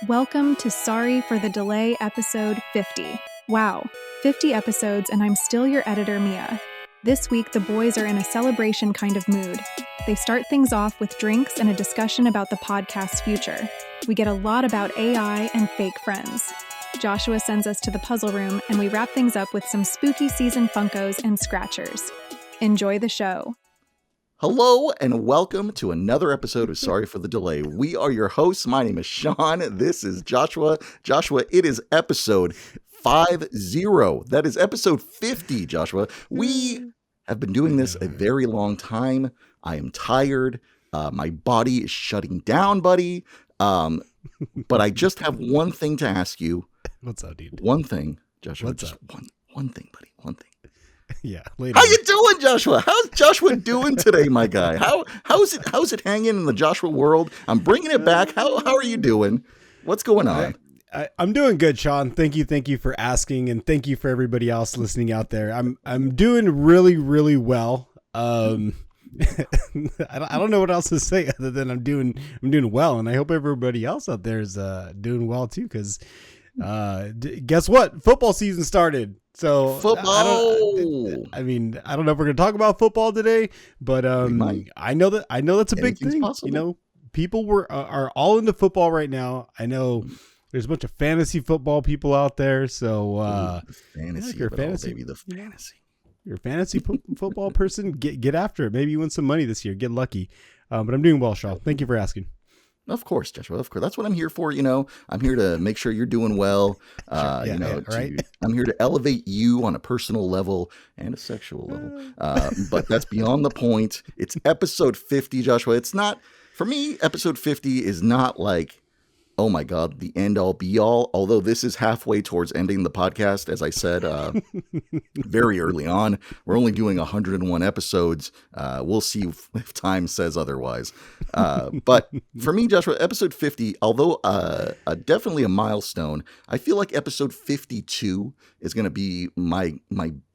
Welcome to Sorry for the Delay episode 50. Wow, 50 episodes and I'm still your editor, Mia. This week, the boys are in a celebration kind of mood. They start things off with drinks and a discussion about the podcast's future. We get a lot about AI and fake friends. Joshua sends us to the puzzle room and we wrap things up with some spooky season Funkos and scratchers. Enjoy the show. Hello and welcome to another episode of Sorry for the Delay. We are your hosts. My name is Sean. This is Joshua. Joshua, it is episode 50. That is episode 50, Joshua. We have been doing this a very long time. I am tired. My body is shutting down, buddy. But I just have one thing to ask you. What's up, dude? One thing, Joshua. What's just up? One thing, buddy. One thing. Yeah. Later. How you doing, Joshua? How's Joshua doing today, my guy? How's it hanging in the Joshua world? I'm bringing it back. How are you doing? What's going on? I'm doing good, Sean. Thank you for asking, and thank you for everybody else listening out there. I'm doing really well. I don't know what else to say other than I'm doing well, and I hope everybody else out there is doing well too. Because guess what? Football season started. So football. I don't know if we're gonna talk about football today, but I know that's a big thing. Possible. You know, people are all into football right now. I know there's a bunch of fantasy football people out there. So fantasy, you're a fantasy, baby, the fantasy. You're a fantasy football person. Get after it. Maybe you win some money this year. Get lucky. But I'm doing well, Shaw. Thank you for asking. Of course, Joshua. Of course, that's what I'm here for. You know, I'm here to make sure you're doing well. Right. I'm here to elevate you on a personal level and a sexual level. But that's beyond the point. It's episode 50, Joshua. It's not, for me, episode 50 is not like, oh my God, the end all be all. Although this is halfway towards ending the podcast, as I said very early on. We're only doing 101 episodes. We'll see if time says otherwise. But for me, Joshua, episode 50, although definitely a milestone, I feel like episode 52 is going to be my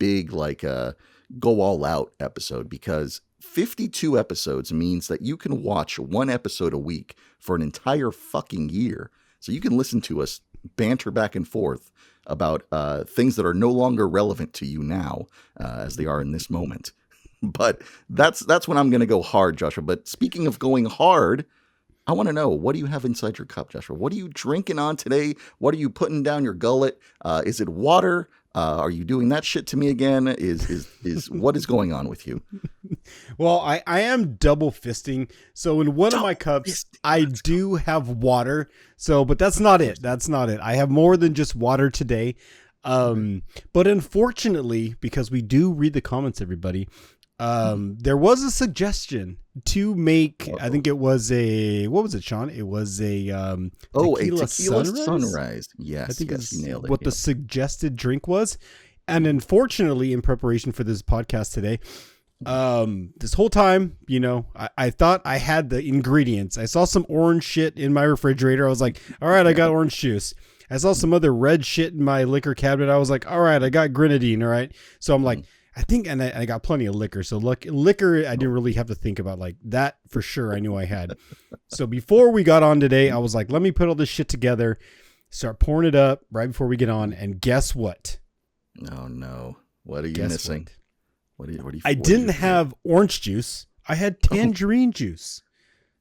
big go all out episode, because 52 episodes means that you can watch one episode a week for an entire fucking year. So you can listen to us banter back and forth about things that are no longer relevant to you now, as they are in this moment. But that's when I'm going to go hard, Joshua. But speaking of going hard, I want to know, what do you have inside your cup, Joshua? What are you drinking on today? What are you putting down your gullet? Is it water? Are you doing that shit to me again? Is what is going on with you? Well, I am double fisting. So in one of my cups, I do have water. So, but that's not it. I have more than just water today. But unfortunately, because we do read the comments, everybody, there was a suggestion to make, I think it was what was it, Sean? It was a tequila sunrise. Yes, I think yes, you nailed it. What the suggested drink was. And unfortunately, in preparation for this podcast today, this whole time, you know, I thought I had the ingredients. I saw some orange shit in my refrigerator. I was like, all right, I got orange juice. I saw some other red shit in my liquor cabinet. I was like, all right, I got grenadine. All right. So I'm like, I think, and I got plenty of liquor. So liquor, I didn't really have to think about like that for sure. I knew I had. So before we got on today, I was like, let me put all this shit together, start pouring it up right before we get on. And guess what? Oh no. What are you missing? What are you I didn't have orange juice. I had tangerine juice.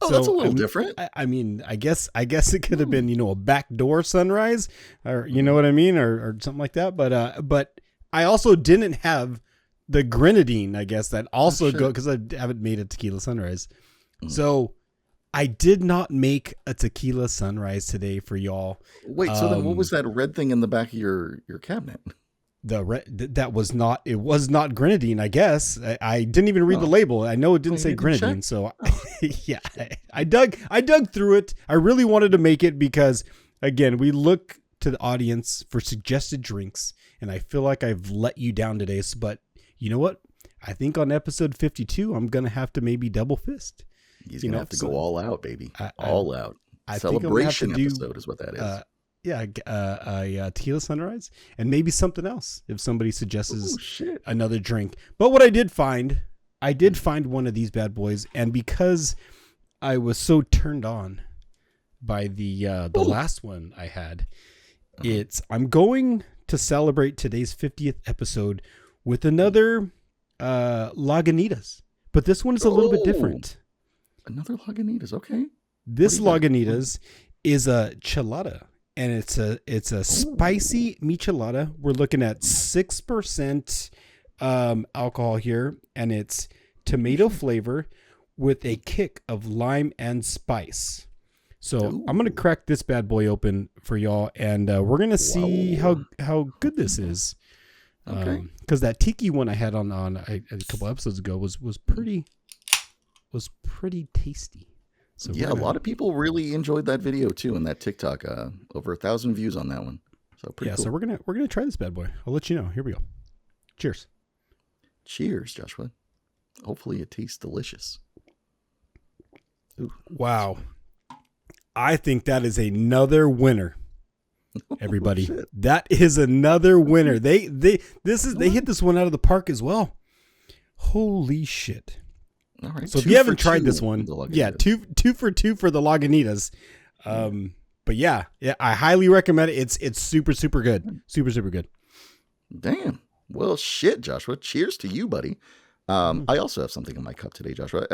Oh, so, that's a little different. I guess it could have been, you know, a backdoor sunrise, or you know what I mean, or something like that. But I also didn't have the grenadine, I guess, that also go, because I haven't made a tequila sunrise. So I did not make a tequila sunrise today for y'all. Wait, so then what was that red thing in the back of your cabinet? That was not, it was not grenadine, I guess. I didn't even read the label. I know it didn't say grenadine. So yeah, I dug through it. I really wanted to make it because, again, we look to the audience for suggested drinks, and I feel like I've let you down today. But you know what? I think on episode 52, I'm going to have to maybe double fist. He's going to have to go all out, baby. All out. Celebration episode is what that is. A tequila sunrise and maybe something else if somebody suggests another drink. But what I did find one of these bad boys, and because I was so turned on by the last one I had. I'm going to celebrate today's 50th episode with another Lagunitas, but this one is a little bit different. Another Lagunitas, okay. This Lagunitas is a chelada, and it's a spicy michelada. We're looking at 6% alcohol here, and it's tomato flavor with a kick of lime and spice. So I'm going to crack this bad boy open for y'all, and we're going to see how good this is. Okay. Because that tiki one I had on a couple episodes ago was pretty tasty. So yeah, a lot of people really enjoyed that video too, and that TikTok. Over 1,000 views on that one. So pretty cool. So we're gonna try this bad boy. I'll let you know. Here we go. Cheers. Cheers, Joshua. Hopefully it tastes delicious. Ooh. Wow. I think that is another winner. Everybody. Oh, that is another winner. They hit this one out of the park as well. Holy shit. All right. So if you haven't tried this one, two for two for the Lagunitas. But yeah, I highly recommend it. It's super, super good. Super, super good. Damn. Well, shit, Joshua. Cheers to you, buddy. I also have something in my cup today, Joshua.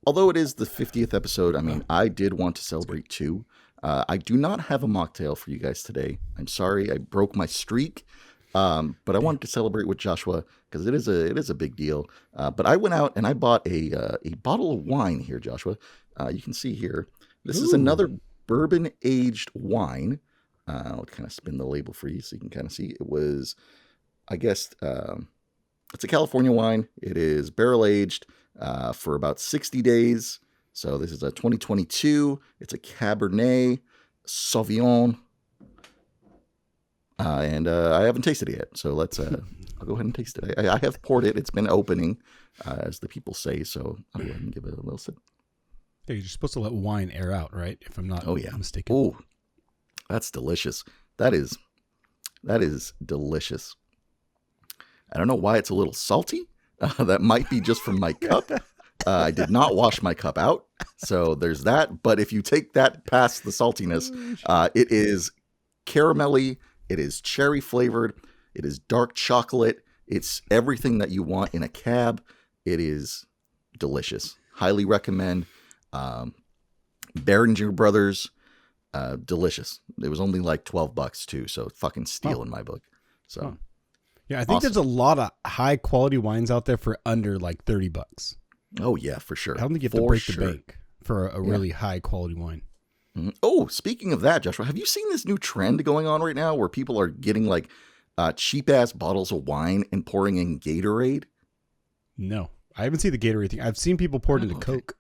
Although it is the 50th episode, I mean, I did want to celebrate too. I do not have a mocktail for you guys today. I'm sorry, I broke my streak. But I wanted to celebrate with Joshua because it is a big deal. But I went out and I bought a bottle of wine here, Joshua. You can see here. This is another bourbon aged wine. I'll kind of spin the label for you so you can kind of see. It was, I guess, it's a California wine. It is barrel aged for about 60 days. So this is a 2022. It's a Cabernet Sauvignon. And I haven't tasted it yet. So let's, I'll go ahead and taste it. I have poured it. It's been opening, as the people say. So I'll go ahead and give it a little sip. Yeah, you're supposed to let wine air out, right? If I'm not mistaken. Oh, that's delicious. That is delicious. I don't know why it's a little salty. That might be just from my cup. I did not wash my cup out. So there's that. But if you take that past the saltiness, it is caramelly. It is cherry flavored. It is dark chocolate. It's everything that you want in a cab. It is delicious. Highly recommend. Behringer Brothers, delicious. It was only like $12 too, so fucking steal in my book. So, yeah, I think there's a lot of high quality wines out there for under like $30. Oh yeah, for sure. I don't think you have to break the bank for a really high quality wine. Mm-hmm. Oh, speaking of that, Joshua, have you seen this new trend going on right now where people are getting like cheap ass bottles of wine and pouring in Gatorade? No, I haven't seen the Gatorade thing. I've seen people pour it into Coke,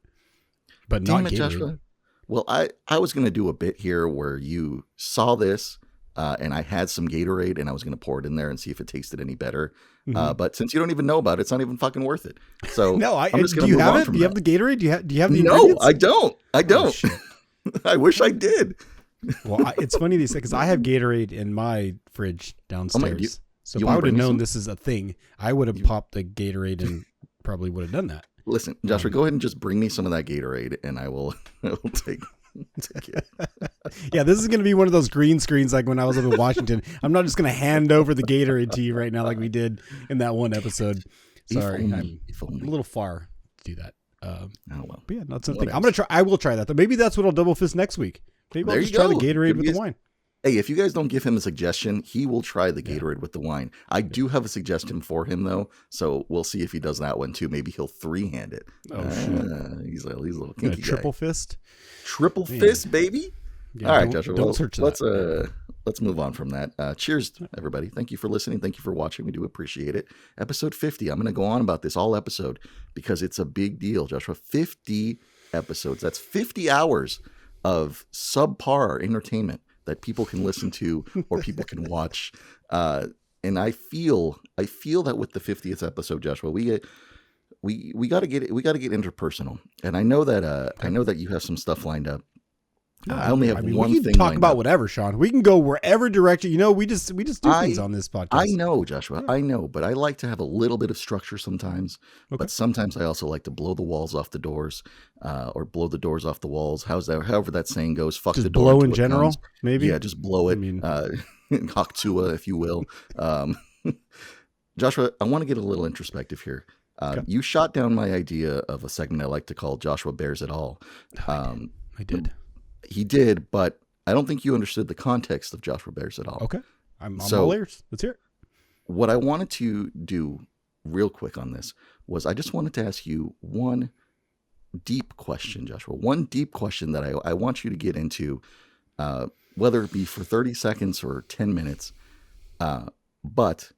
but not Gatorade. Joshua. Well, I was going to do a bit here where you saw this and I had some Gatorade and I was going to pour it in there and see if it tasted any better. Mm-hmm. But since you don't even know about it, it's not even fucking worth it. So no, I'm just do you have it? Do you have the Gatorade? Do you have the ingredients? No, I don't. Oh, I wish I did. Well, it's funny they say because I have Gatorade in my fridge downstairs. So if I would have known this is a thing, I would have popped the Gatorade and probably would have done that. Listen, Joshua, go ahead and just bring me some of that Gatorade, and I will take it. Yeah, this is going to be one of those green screens like when I was up in Washington. I'm not just going to hand over the Gatorade to you right now like we did in that one episode. Sorry, I'm a little far to do that. But yeah, not something. I'm gonna try. I will try that. Though. Maybe that's what I'll double fist next week. Maybe I'll just try the Gatorade with the wine. Hey, if you guys don't give him a suggestion, he will try the Gatorade with the wine. I do have a suggestion for him though, so we'll see if he does that one too. Maybe he'll three-hand it. Oh shit! He's a little kinky triple guy. Triple fist, baby. Yeah, all right, Joshua. Don't search that. Let's move on from that. Cheers, everybody. Thank you for listening. Thank you for watching. We do appreciate it. Episode 50. I'm going to go on about this all episode because it's a big deal, Joshua. 50 episodes. That's 50 hours of subpar entertainment that people can listen to or people can watch. And I feel that with the 50th episode, Joshua, we got to get interpersonal. And I know that you have some stuff lined up. I only have one we can thing talk lined about up. whatever, Sean. We can go wherever direction. We just do things on this podcast. I know, Joshua. I know, but I like to have a little bit of structure sometimes. Okay. But sometimes I also like to blow the walls off the doors, or blow the doors off the walls. However that saying goes. Fuck Just the door. blow until in it general, comes. maybe. Yeah, just blow it. I mean, Haktua, if you will. Joshua, I want to get a little introspective here. Okay. You shot down my idea of a segment I like to call Joshua Bears It All. I did. He did, but I don't think you understood the context of Joshua Bears It All. Okay. I'm So- all ears. Let's hear it. What I wanted to do real quick on this was I just wanted to ask you one deep question, Joshua. One deep question that I want you to get into, whether it be for 30 seconds or 10 minutes. But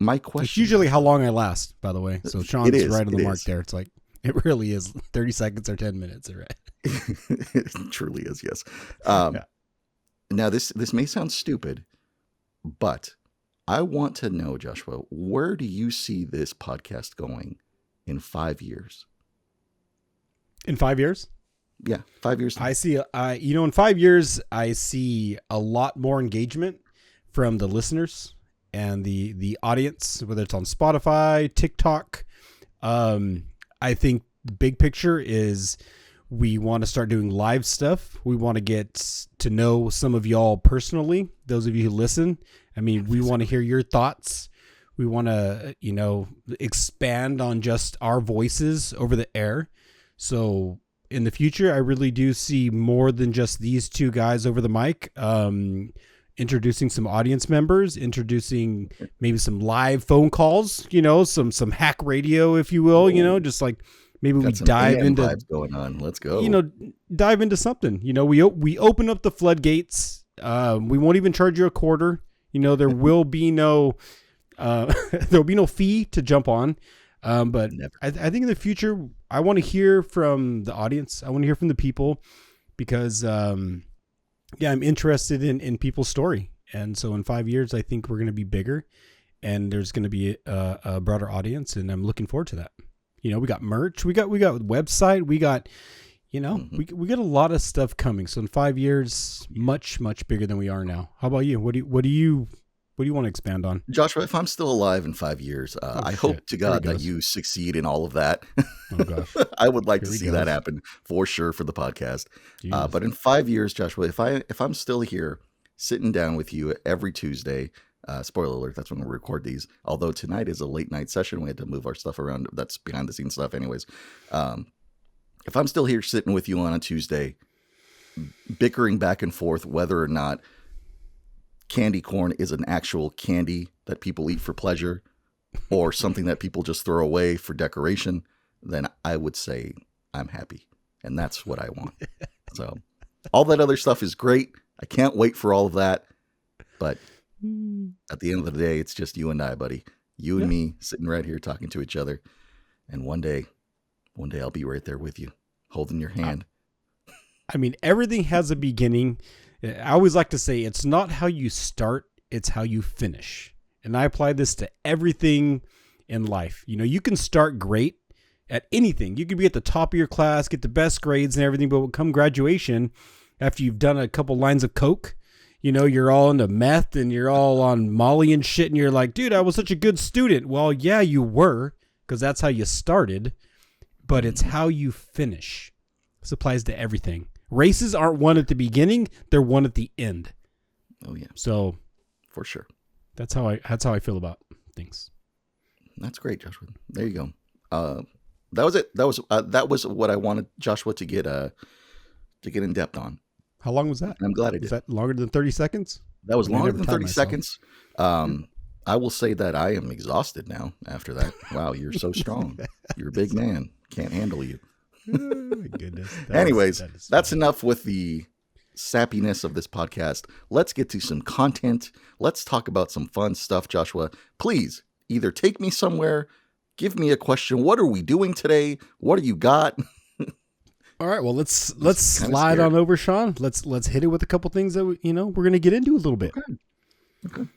my question... It's usually how long I last, by the way. So Sean's It is, right on the it mark is. there. It's like, it really is 30 seconds or 10 minutes. Right? It truly is, yes. Yeah. Now, this may sound stupid, but I want to know, Joshua, where do you see this podcast going in 5 years? In 5 years? Yeah, 5 years. I see, in 5 years, I see a lot more engagement from the listeners and the audience, whether it's on Spotify, TikTok. I think the big picture is we want to start doing live stuff. We want to get to know some of y'all personally, those of you who listen. I mean, we want to hear your thoughts. We want to, expand on just our voices over the air. So in the future, I really do see more than just these two guys over the mic, introducing some audience members, introducing maybe some live phone calls, some hack radio, if you will, just like maybe we Got some dive AM into vibes going on. Let's go. dive into something. We open up the floodgates. We won't even charge you a quarter. There will be no there'll be no fee to jump on. But I think in the future, I want to hear from the audience. I want to hear from the people because, I'm interested in people's story. And so in 5 years, I think we're going to be bigger and there's going to be a broader audience. And I'm looking forward to that. We got merch, we got website, we got, we got a lot of stuff coming. So in 5 years, much, much bigger than we are now. How about you? What do you want to expand on? Joshua, if I'm still alive in 5 years, I hope to God that you succeed in all of that. Oh gosh. I would like to Here he see that goes. happen for sure for the podcast. Jesus. But in 5 years, Joshua, if I'm still here sitting down with you every Tuesday, spoiler alert, that's when we record these. Although tonight is a late night session, we had to move our stuff around. That's behind the scenes stuff anyways. If I'm still here sitting with you on a Tuesday, bickering back and forth whether or not candy corn is an actual candy that people eat for pleasure or something that people just throw away for decoration, then I would say I'm happy. And that's what I want. So all that other stuff is great. I can't wait for all of that. But at the end of the day, it's just you and I, buddy. You and me sitting right here talking to each other. And one day I'll be right there with you, holding your hand. I mean, everything has a beginning. I always like to say it's not how you start, it's how you finish. And I apply this to everything in life. You can start great at anything. You could be at the top of your class, get the best grades and everything, but come graduation, after you've done a couple lines of coke, you're all into meth and you're all on Molly and shit. And you're like, dude, I was such a good student. Well, yeah, you were, because that's how you started, but it's how you finish. This applies to everything. Races aren't won at the beginning. They're won at the end. Oh yeah. So For sure. that's how I feel about things. That's great, Joshua. There you go. That was it. That was what I wanted Joshua to get in depth on. How long was that? And I'm glad I did. Was that longer than 30 seconds? That was I mean, I longer never than timed 30 myself. seconds. I will say that I am exhausted now after that. Wow, you're so strong. You're a big man. Can't handle you. Oh, my goodness. Anyways, That is that's enough with the sappiness of this podcast. Let's get to some content. Let's talk about some fun stuff, Joshua. Please, either take me somewhere, give me a question. What are we doing today? What do you got? all right. Well, let's kinda slide scared. on over, Sean. Let's hit it with a couple things that we're going to get into a little bit. Okay.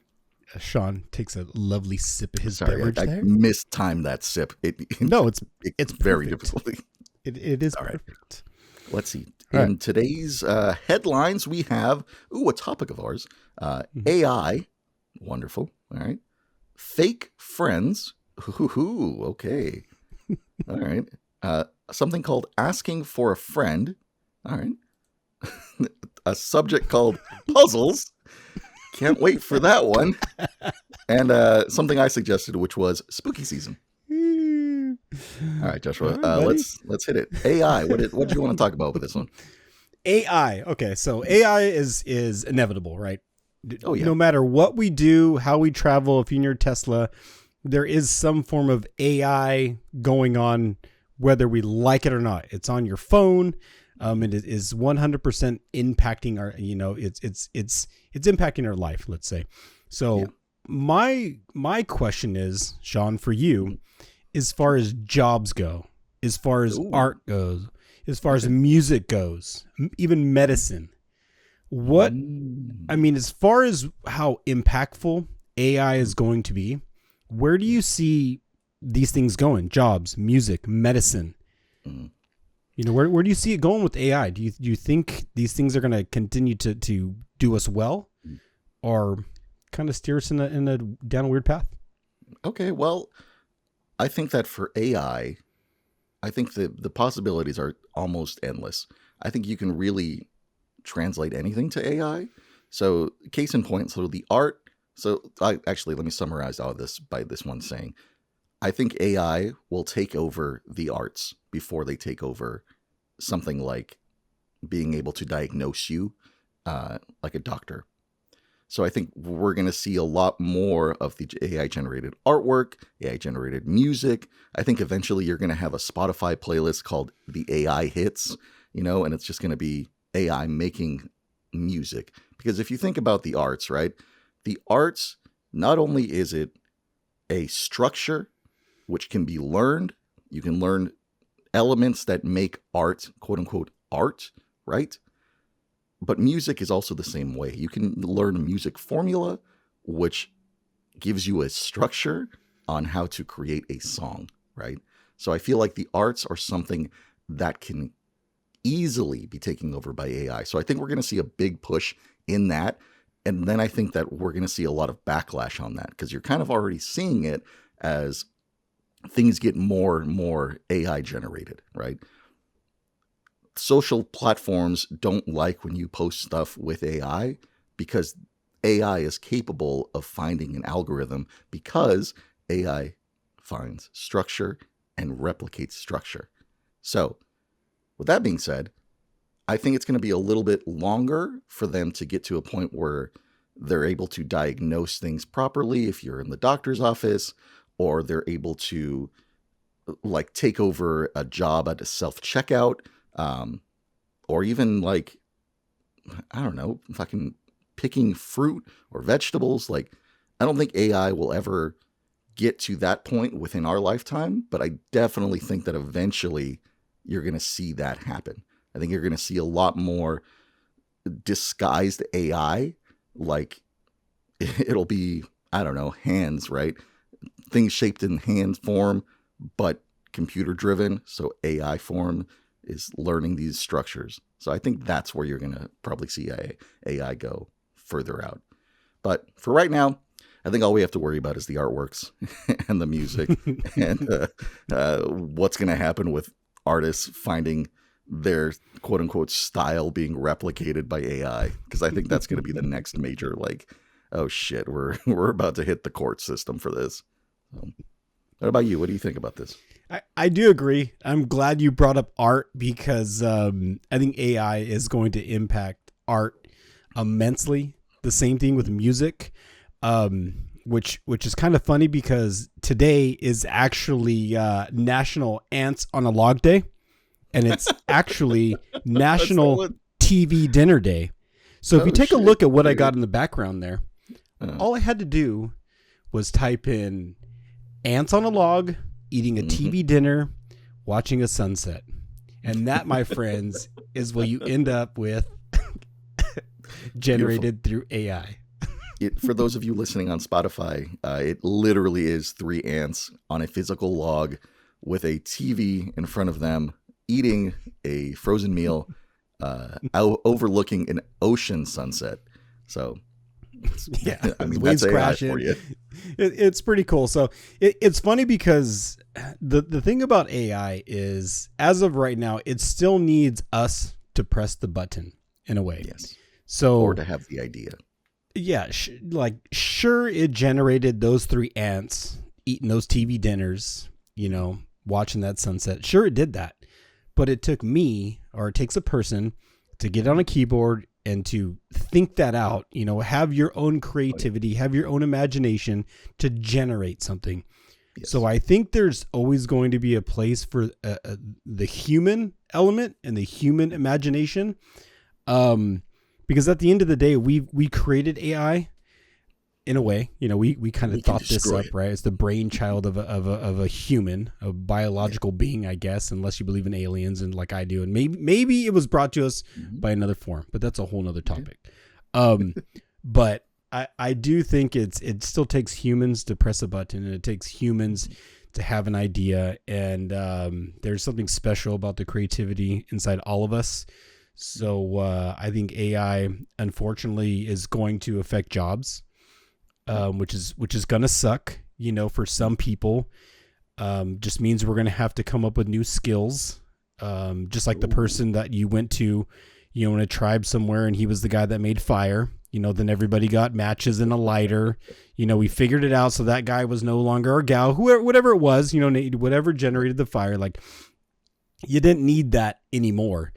Sean takes a lovely sip of his Sorry, beverage I there. mistimed that sip. No, it's it's very perfect. difficult. It is All right. perfect. Let's see. All right. In today's headlines, we have, a topic of ours, AI, wonderful, all right, fake friends, okay, all right, something called asking for a friend, all right, a subject called puzzles, can't wait for that one, and something I suggested, which was spooky season. All right, Joshua, let's hit it. AI, what do you want to talk about with this one? AI. Okay, so AI is inevitable, right? Oh, yeah. No matter what we do, how we travel, if you're in your Tesla, there is some form of AI going on, whether we like it or not. It's on your phone. It is 100% impacting our, it's impacting our life, let's say. So yeah. My question is, Sean, for you, as far as jobs go, as far as art goes, as far as music goes, even medicine, as far as how impactful AI is going to be, where do you see these things going? Jobs, music, medicine. Where do you see it going with AI? Do you think these things are going to continue to do us well, or kind of steer us down a weird path? Okay, well, I think that for AI, I think the possibilities are almost endless. I think you can really translate anything to AI. So case in point, so the art. So let me summarize all of this by this one saying. I think AI will take over the arts before they take over something like being able to diagnose you like a doctor. So I think we're going to see a lot more of the AI-generated artwork, AI-generated music. I think eventually you're going to have a Spotify playlist called the AI Hits, and it's just going to be AI making music. Because if you think about the arts, right? The arts, not only is it a structure which can be learned, you can learn elements that make art, quote unquote, art, right? But music is also the same way. You can learn a music formula, which gives you a structure on how to create a song, right? So I feel like the arts are something that can easily be taken over by AI. So I think we're going to see a big push in that. And then I think that we're going to see a lot of backlash on that because you're kind of already seeing it as things get more and more AI generated, right? Social platforms don't like when you post stuff with AI because AI is capable of finding an algorithm because AI finds structure and replicates structure. So with that being said, I think it's going to be a little bit longer for them to get to a point where they're able to diagnose things properly if you're in the doctor's office, or they're able to like take over a job at a self-checkout, or even like, I don't know, fucking picking fruit or vegetables. Like, I don't think AI will ever get to that point within our lifetime, but I definitely think that eventually you're going to see that happen. I think you're going to see a lot more disguised AI. Like, it'll be, I don't know, hands, right? Things shaped in hand form, but computer driven. So AI form is learning these structures. So I think that's where you're going to probably see AI go further out. But for right now, I think all we have to worry about is the artworks and the music and what's going to happen with artists finding their quote unquote style being replicated by AI. Because I think that's going to be the next major, like, oh shit, we're about to hit the court system for this. What about you? What do you think about this? I do agree. I'm glad you brought up art because I think AI is going to impact art immensely. The same thing with music, which is kind of funny because today is actually National Ants on a Log Day, and it's actually National TV Dinner Day. So if you take a look at what I got in the background there, all I had to do was type in ants on a log, eating a TV dinner, watching a sunset. And that, my friends, is what you end up with generated through AI. For those of you listening on Spotify, it literally is 3 ants on a physical log with a TV in front of them, eating a frozen meal. overlooking an ocean sunset. So Yeah, I mean, waves that's AI crashing. for you. It's pretty cool. So it's funny because the thing about AI is, as of right now, it still needs us to press the button in a way. Yes. So Or to have the idea. yeah, sure, it generated those 3 ants eating those TV dinners, watching that sunset. Sure, it did that, but it took me, or it takes a person, to get on a keyboard and to think that out, have your own creativity, have your own imagination to generate something. Yes. So I think there's always going to be a place for the human element and the human imagination. Because at the end of the day, we created AI in a way, we kind of thought this up, right? It's the brainchild of a human, a biological being, I guess, unless you believe in aliens and like I do. And maybe it was brought to us by another form, but that's a whole nother topic. But I do think it still takes humans to press a button, and it takes humans to have an idea. And there's something special about the creativity inside all of us. So I think AI, unfortunately, is going to affect jobs, which is going to suck, for some people. Just means we're going to have to come up with new skills. Just like the person that you went to, in a tribe somewhere, and he was the guy that made fire. Then everybody got matches and a lighter. We figured it out. So that guy was no longer a gal, whatever it was, whatever generated the fire. Like, you didn't need that anymore.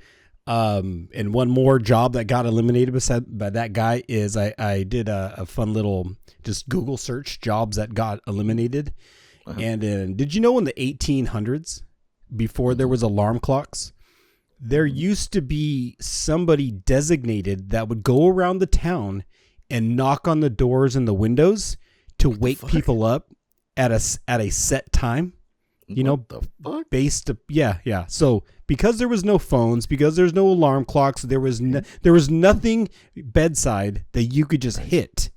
And one more job that got eliminated by that guy is I did a fun little just Google search jobs that got eliminated. Uh-huh. And did you know in the 1800s, before there was alarm clocks, there used to be somebody designated that would go around the town and knock on the doors and the windows to wake people up at a set time. What the fuck? Based, yeah. So because there was no phones, because there's no alarm clocks, there was nothing bedside that you could just hit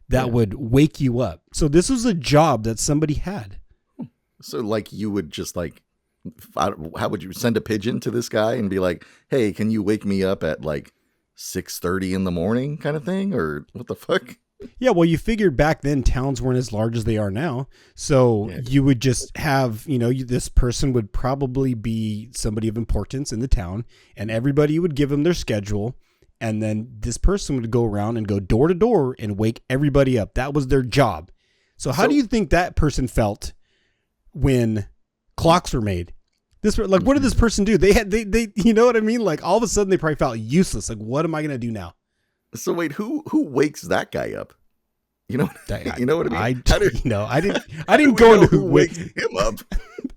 that would wake you up. So this was a job that somebody had. So like you would just like, how would you send a pigeon to this guy and be like, hey, can you wake me up at like 6:30 in the morning kind of thing? Or what the fuck? Yeah, well, you figured back then towns weren't as large as they are now. So you would just have, this person would probably be somebody of importance in the town, and everybody would give them their schedule. And then this person would go around and go door to door and wake everybody up. That was their job. So how do you think that person felt when clocks were made? What did this person do? They you know what I mean? Like all of a sudden they probably felt useless. Like, what am I going to do now? So wait, who wakes that guy up? You know what I mean? I didn't go into who wakes him up.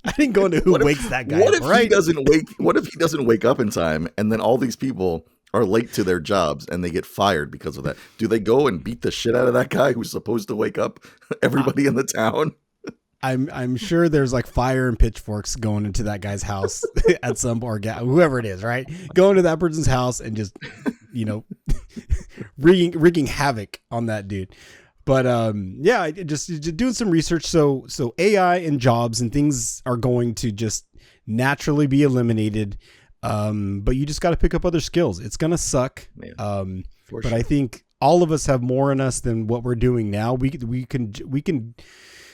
I didn't go into who wakes that guy up. What if he doesn't wake up in time, and then all these people are late to their jobs and they get fired because of that? Do they go and beat the shit out of that guy who's supposed to wake up everybody in the town? I'm sure there's like fire and pitchforks going into that guy's house at some point, whoever it is, right? Going to that person's house and just, wreaking havoc on that dude. But just doing some research. So AI and jobs and things are going to just naturally be eliminated. But you just got to pick up other skills. It's gonna suck. But sure. I think all of us have more in us than what we're doing now. We can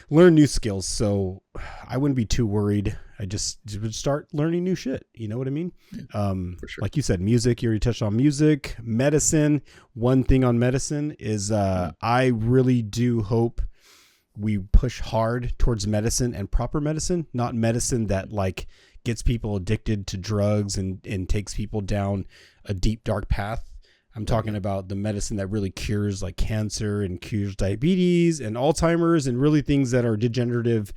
learn new skills. So I wouldn't be too worried. I just would start learning new shit. You know what I mean? For sure. Like you said, music, you already touched on music, medicine. One thing on medicine is I really do hope we push hard towards medicine and proper medicine, not medicine that like gets people addicted to drugs and takes people down a deep, dark path. I'm talking about the medicine that really cures like cancer and cures diabetes and Alzheimer's and really things that are degenerative,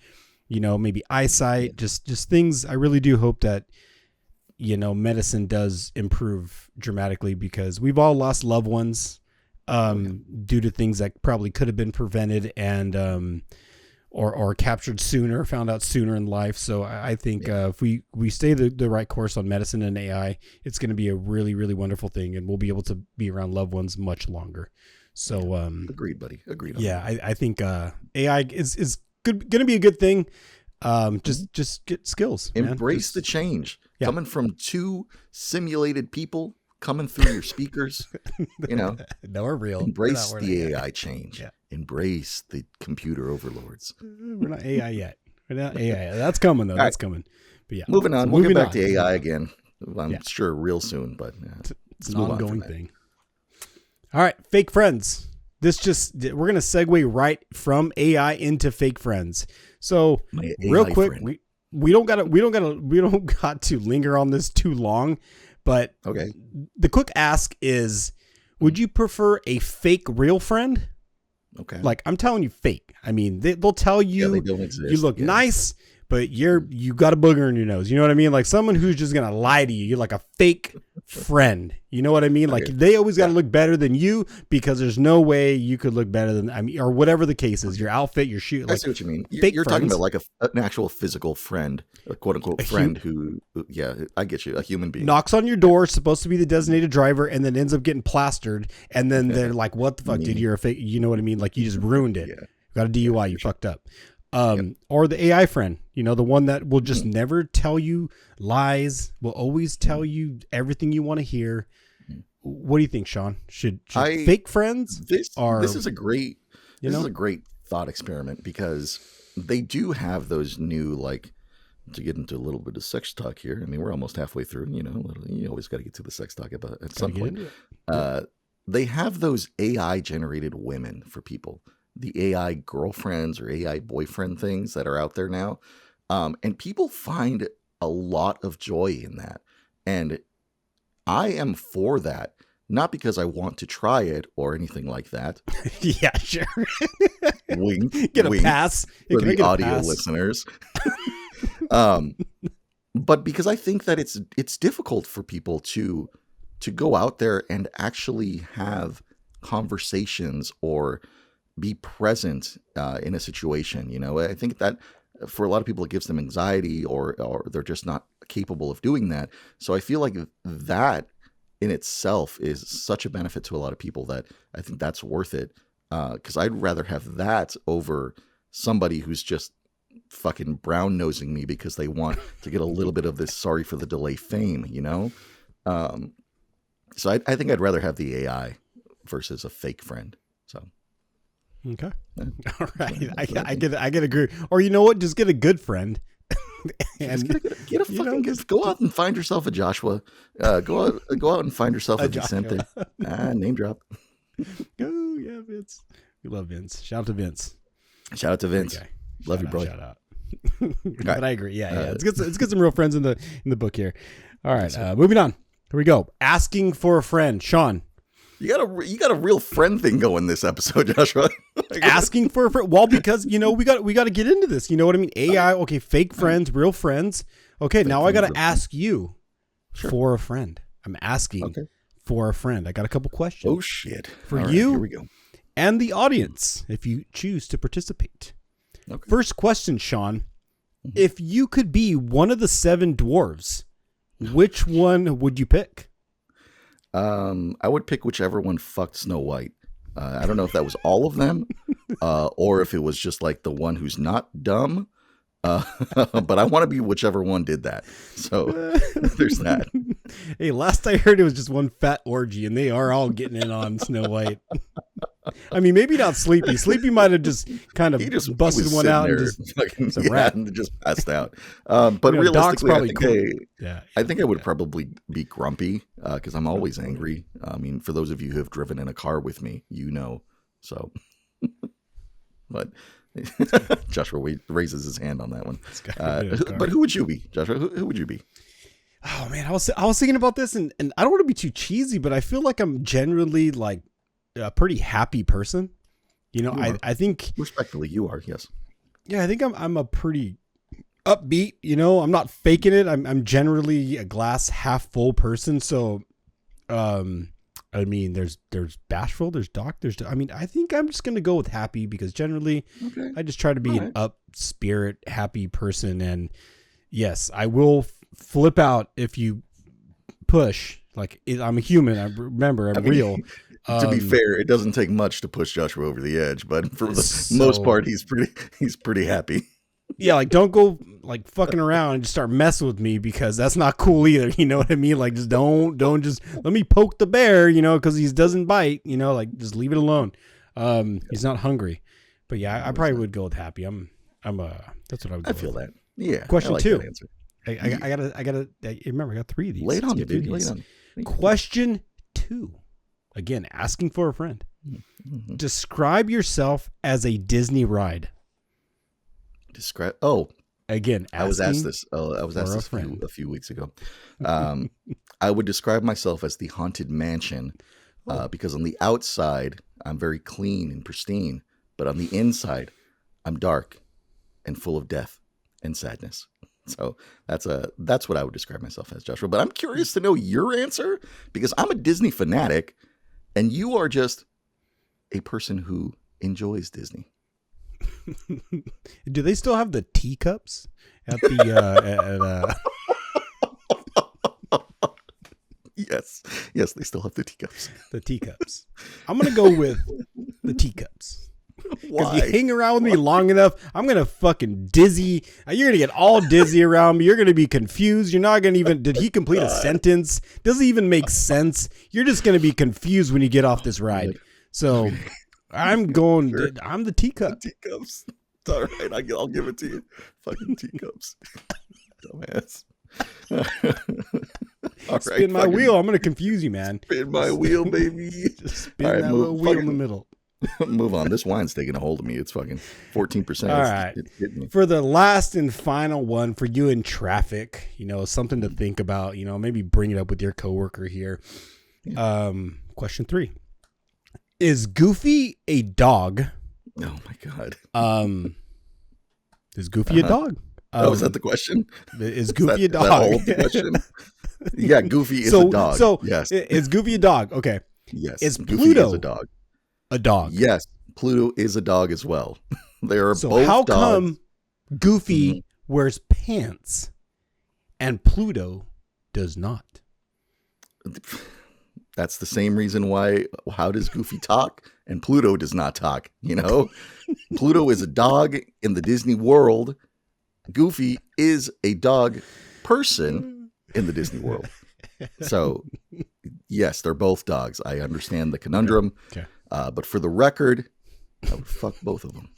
maybe eyesight, just things. I really do hope that, medicine does improve dramatically, because we've all lost loved ones due to things that probably could have been prevented and or captured sooner, found out sooner in life. So I think if we stay the right course on medicine and AI, it's going to be a really, really wonderful thing, and we'll be able to be around loved ones much longer. So agreed, buddy. Agreed. I think AI is going to be a good thing. Just get skills. Embrace the change. Coming from two simulated people coming through your speakers. You know, No, we're real. embrace We're the AI change. Yeah. Embrace the computer overlords. We're not AI yet. We're not AI. That's coming though. That's coming. But yeah, Moving on. So We'll get moving back to AI again. I'm Yeah. sure real soon, but It's an ongoing thing. All right, fake friends. We're gonna segue right from AI into fake friends. So real quick, friend. we don't got to linger on this too long, but Okay. the quick ask is, would you prefer a fake real friend? Okay. Like, I'm telling you, fake. I mean, they'll tell you they don't exist. you look nice, but you got a booger in your nose. You know what I mean? Like someone who's just gonna lie to you. You're like a fake friend. You know what I mean? Like they always got to look better than you because there's no way you could look better than, I mean, or whatever the case is. Your outfit, your shoe. Like, I see what you mean. fake You're talking friends. about like an actual physical friend, a quote unquote friend who, I get you, a human being. Knocks on your door, supposed to be the designated driver, and then ends up getting plastered. And then they're like, "What the fuck, dude? You're a fake." You know what I mean? Like you just ruined it. Yeah. Got a DUI. You fucked up. Or the AI friend, you know, the one that will just never tell you lies, will always tell you everything you want to hear. What do you think, Sean? Should fake friends? This is a great thought experiment because they do have those new, like, to get into a little bit of sex talk here. I mean, we're almost halfway through. You know, you always got to get to the sex talk at some point. They have those AI generated women for people. The AI girlfriends or AI boyfriend things that are out there now. And people find a lot of joy in that. And I am for that, not because I want to try it or anything like that. Yeah, sure. Wink. Get wink a pass. for the audio listeners. But because I think that it's difficult for people to go out there and actually have conversations or be present in a situation. You know, I think that for a lot of people, it gives them anxiety or they're just not capable of doing that. So I feel like that in itself is such a benefit to a lot of people that I think that's worth it. Because I'd rather have that over somebody who's just fucking brown nosing me because they want to get a little bit of this sorry for the delay fame, you know? So I think I'd rather have the AI versus a fake friend. So. Okay. All right. I get agree. Or you know what? Just get a good friend. And get a fucking go out and find yourself a Joshua. Go out and find yourself a Vicente. Name drop. Oh yeah, Vince. We love Vince. Shout out to Vince. Shout out to Vince. Okay. Love you, bro. Shout out. But I agree. Yeah. Let's get some real friends in the book here. All right. Moving on. Here we go. Asking for a friend. Sean. You got a real friend thing going this episode, Joshua. Asking for a friend. Well, because we got to get into this. You know what I mean? AI. Okay, fake friends, real friends. Okay, now I got to ask you for a friend. I'm asking for a friend. I got a couple questions. Oh shit! For All you, right, here we go. And the audience, if you choose to participate. Okay. First question, Sean. If you could be one of the 7 dwarves, which one would you pick? I would pick whichever one fucked Snow White. I don't know if that was all of them, or if it was just like the one who's not dumb. But I want to be whichever one did that. So there's that. Hey, last I heard it was just one fat orgy, and they are all getting in on Snow White. I mean, maybe not Sleepy. Sleepy might have just kind of busted one out and just fucking, and just passed out. But realistically, Doc's probably I think I would probably be grumpy because I'm always angry. I mean, for those of you who have driven in a car with me, you know. So, but Joshua raises his hand on that one. But who would you be, Joshua? Who would you be? Oh man, I was thinking about this, and I don't want to be too cheesy, but I feel like I'm generally like a pretty happy person. You know, I think respectfully, you are. Yes. Yeah, I think I'm a pretty upbeat. You know, I'm not faking it. I'm generally a glass half full person. So, I mean, there's bashful, there's Doc, I mean, I think I'm just gonna go with happy because generally, I just try to be an up spirit, happy person, and yes, I will flip out if you push. Like I'm a human. I'm real. To be fair, it doesn't take much to push Joshua over the edge, but for the most part, he's pretty happy. Yeah, like don't go like fucking around and just start messing with me because that's not cool either. You know what I mean? Like just don't just let me poke the bear, you know, because he doesn't bite. You know, like just leave it alone. He's not hungry. But yeah, I probably would go with happy. That's what I would go I feel with. that. Yeah. Question I like 2. that answer. I gotta remember I got 3 of these. Lay it on me, Let's get baby. through Lay these. it on me. Question 2. Again, asking for a friend. Mm-hmm. Describe yourself as a Disney ride. Again, I was asked this. I was asked this a few weeks ago. I would describe myself as the Haunted Mansion because on the outside I'm very clean and pristine, but on the inside I'm dark and full of death and sadness. So that's what I would describe myself as, Joshua. But I'm curious to know your answer because I'm a Disney fanatic, and you are just a person who enjoys Disney. Do they still have the teacups at the Yes, they still have the teacups. The teacups. I'm gonna go with the teacups. Because you hang around with me long enough, I'm gonna fucking dizzy. You're gonna get all dizzy around me. You're gonna be confused. You're not gonna even. Did he complete a sentence? Doesn't even make sense. You're just gonna be confused when you get off this ride. So I'm going. Sure. I'm the teacup. The teacups. It's all right. I'll give it to you. Fucking teacups. Dumbass. Spin my wheel. I'm gonna confuse you, man. Spin my wheel, baby. Just spin that little wheel in the middle. Move on. This wine's taking a hold of me. It's fucking 14%. All right. It's hitting me. For the last and final one for you in traffic, something to think about, maybe bring it up with your coworker here. Yeah. Question 3. Is Goofy a dog? Oh my God. Is Goofy a dog? Is that the question? Is Goofy a dog? Is that the question? Yeah, Goofy is a dog. So yes. Is Goofy a dog? Okay. Yes. Is Goofy Pluto is a dog? A dog? Yes. Pluto is a dog as well. They are so both how dogs. Come Goofy wears pants and Pluto does not? That's the same reason why. How does Goofy talk and Pluto does not talk? Pluto is a dog in the Disney world. Goofy is a dog person in the Disney world. So, yes, they're both dogs. I understand the conundrum. Okay. But for the record, I would fuck both of them.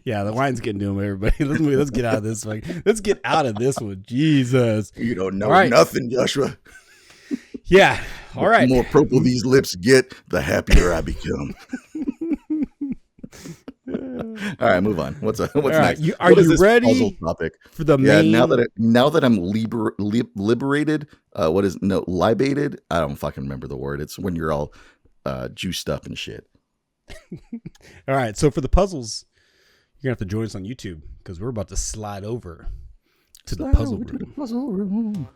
Yeah, the wine's getting to him, everybody. Let's get out of this. Let's get out of this one. Jesus. You don't know nothing, Joshua. Yeah. All right. The more purple these lips get, the happier I become. All right, move on. What's next? Are you ready puzzle topic for the main? Now that I'm liberated, libated? I don't fucking remember the word. It's when you're all juiced up and shit. All right, so for the puzzles, you're gonna have to join us on YouTube because we're about to slide over to the puzzle room.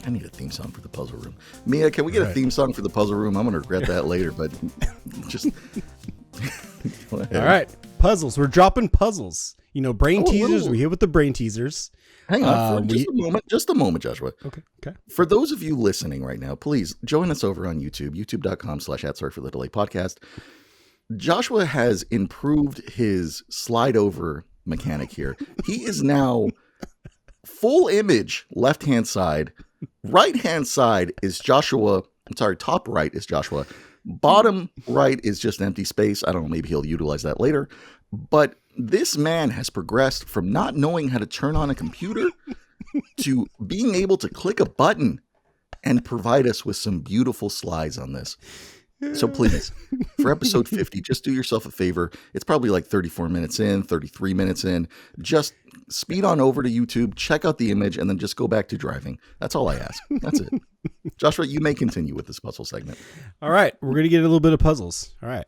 I need a theme song for the puzzle room. Mia, can we get a theme song for the puzzle room? I'm gonna regret that later, but just. All right, puzzles. We're dropping puzzles. Brain teasers. We hit with the brain teasers. Hang on for just a moment, Joshua. Okay. For those of you listening right now, please join us over on YouTube, youtube.com/@sorryforthedelay podcast. Joshua has improved his slide over mechanic here. He is now full image left-hand side. Right-hand side is Joshua. I'm sorry, top right is Joshua. Bottom right is just empty space. I don't know, maybe he'll utilize that later. But this man has progressed from not knowing how to turn on a computer to being able to click a button and provide us with some beautiful slides on this. So please, for episode 50, just do yourself a favor. It's probably like 34 minutes in, 33 minutes in. Just speed on over to YouTube, check out the image, and then just go back to driving. That's all I ask. That's it. Joshua, you may continue with this puzzle segment. All right. We're going to get a little bit of puzzles. All right.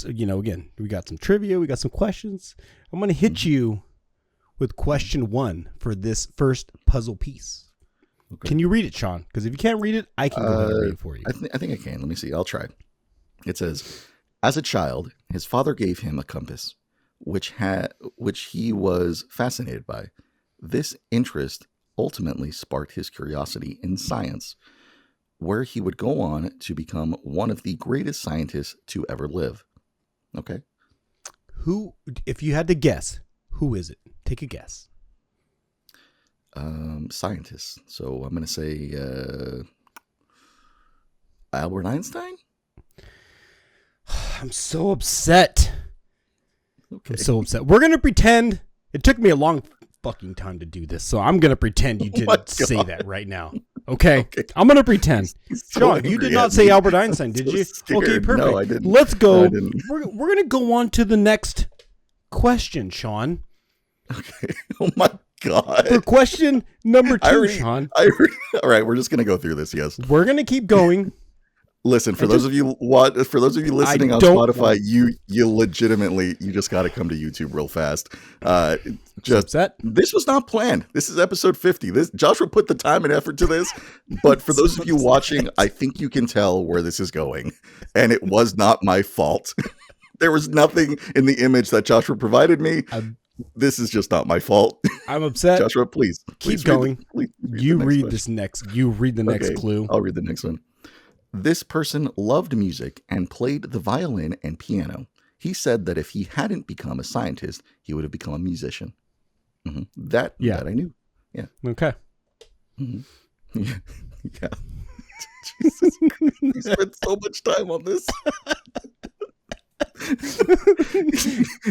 Again, we got some trivia. We got some questions. I'm going to hit you with question 1 for this first puzzle piece. Okay. Can you read it, Sean? Because if you can't read it, I can go ahead and read it for you. I think I can. Let me see. I'll try. It says, as a child, his father gave him a compass, which he was fascinated by. This interest ultimately sparked his curiosity in science, where he would go on to become one of the greatest scientists to ever live. Okay. Who, if you had to guess, who is it? Take a guess. Scientists. So I'm going to say Albert Einstein. I'm so upset. Okay. I'm so upset. We're going to pretend. It took me a long fucking time to do this, so I'm going to pretend you didn't say that right now. Okay? I'm going to pretend. So Sean, you did not say Albert Einstein, did you? Scared. Okay, perfect. No, I didn't. Let's go. No, we're going to go on to the next question, Sean. Okay. Oh my God. For question number 2, Sean. All right, we're just going to go through this, yes. We're going to keep going. Listen, for those of you listening on Spotify, you legitimately, you just got to come to YouTube real fast. This was not planned. This is episode 50. Joshua put the time and effort to this, but for those of you watching, I think you can tell where this is going, and it was not my fault. There was nothing in the image that Joshua provided me. This is just not my fault. I'm upset. Joshua, please keep going. Read the next clue. I'll read the next one. This person loved music and played the violin and piano. He said that if he hadn't become a scientist, he would have become a musician. Mm-hmm. That I knew. Yeah. Okay. Mm-hmm. Yeah. Jesus Christ. You spent so much time on this.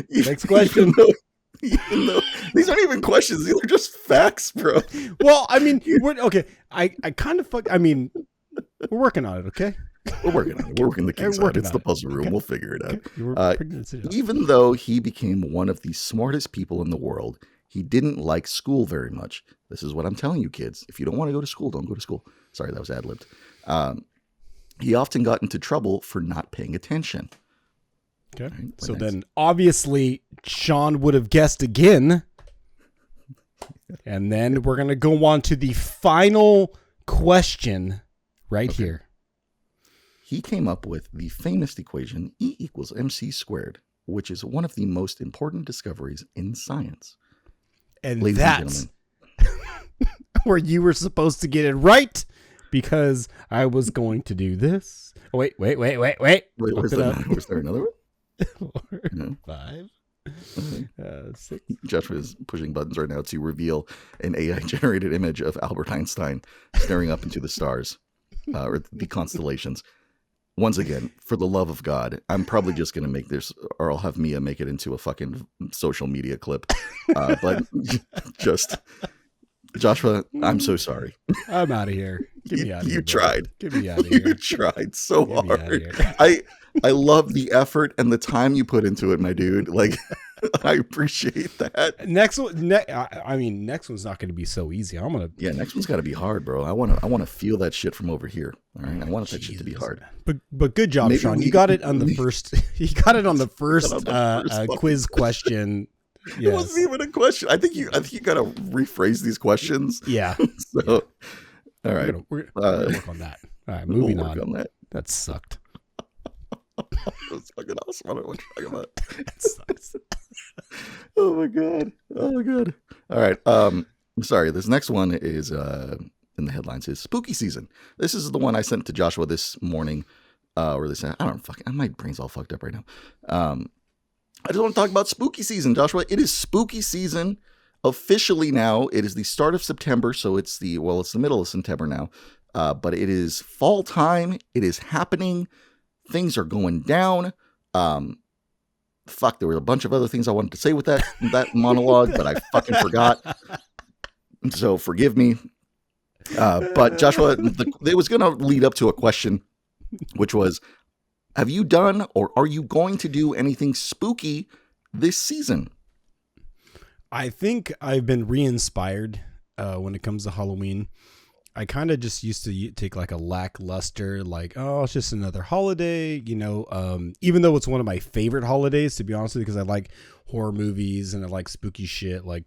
Next question. Even though these aren't even questions, these are just facts, bro. Well, I mean, okay. I kind of we're working on it, okay? We're working on it. We're working the kinks out. It's the puzzle room. Okay. We'll figure it out. Okay. Even though he became one of the smartest people in the world, he didn't like school very much. This is what I'm telling you, kids. If you don't want to go to school, don't go to school. Sorry, that was ad-libbed. He often got into trouble for not paying attention. Okay. Right, so then obviously Sean would have guessed again. And then we're going to go on to the final question right here. He came up with the famous equation E equals MC squared, which is one of the most important discoveries in science. And that's where you were supposed to get it right, because I was going to do this. Oh, wait. Was there another one? 4, 5, 6. Joshua is pushing buttons right now to reveal an AI-generated image of Albert Einstein staring up into the stars, or the constellations. Once again, for the love of God, I'm probably just going to make this, or I'll have Mia make it into a fucking social media clip. But just, Joshua, I'm so sorry. I'm out of here. Get me out of here. You tried. Get me out of here. You tried so hard. I love the effort and the time you put into it, my dude. Like, I appreciate that. Next one's not going to be so easy. Next one's got to be hard, bro. I want to feel that shit from over here. All right, I want that shit to be hard. But good job, Sean. You got it on the first. You got it on the first quiz question. Yes. It wasn't even a question. I think you got to rephrase these questions. Yeah. So, all right, we're gonna work on that. All right, moving we'll work on that. That sucked. That's fucking awesome. I don't know what you're talking about. That sucks. Oh my god. All right. I'm sorry. This next one is in the headlines is spooky season. This is the one I sent to Joshua this morning. Or this, I don't fucking. My brain's all fucked up right now. I just want to talk about spooky season, Joshua. It is spooky season officially now. It is the start of September, so it's the middle of September now. But it is fall time. It is happening. Things are going down. There were a bunch of other things I wanted to say with that monologue, but I fucking forgot. So forgive me. But Joshua, it was going to lead up to a question, which was, have you done or are you going to do anything spooky this season? I think I've been re-inspired when it comes to Halloween. I kind of just used to take like a lackluster, like, oh, it's just another holiday, even though it's one of my favorite holidays, to be honest with you, because I like horror movies and I like spooky shit. Like,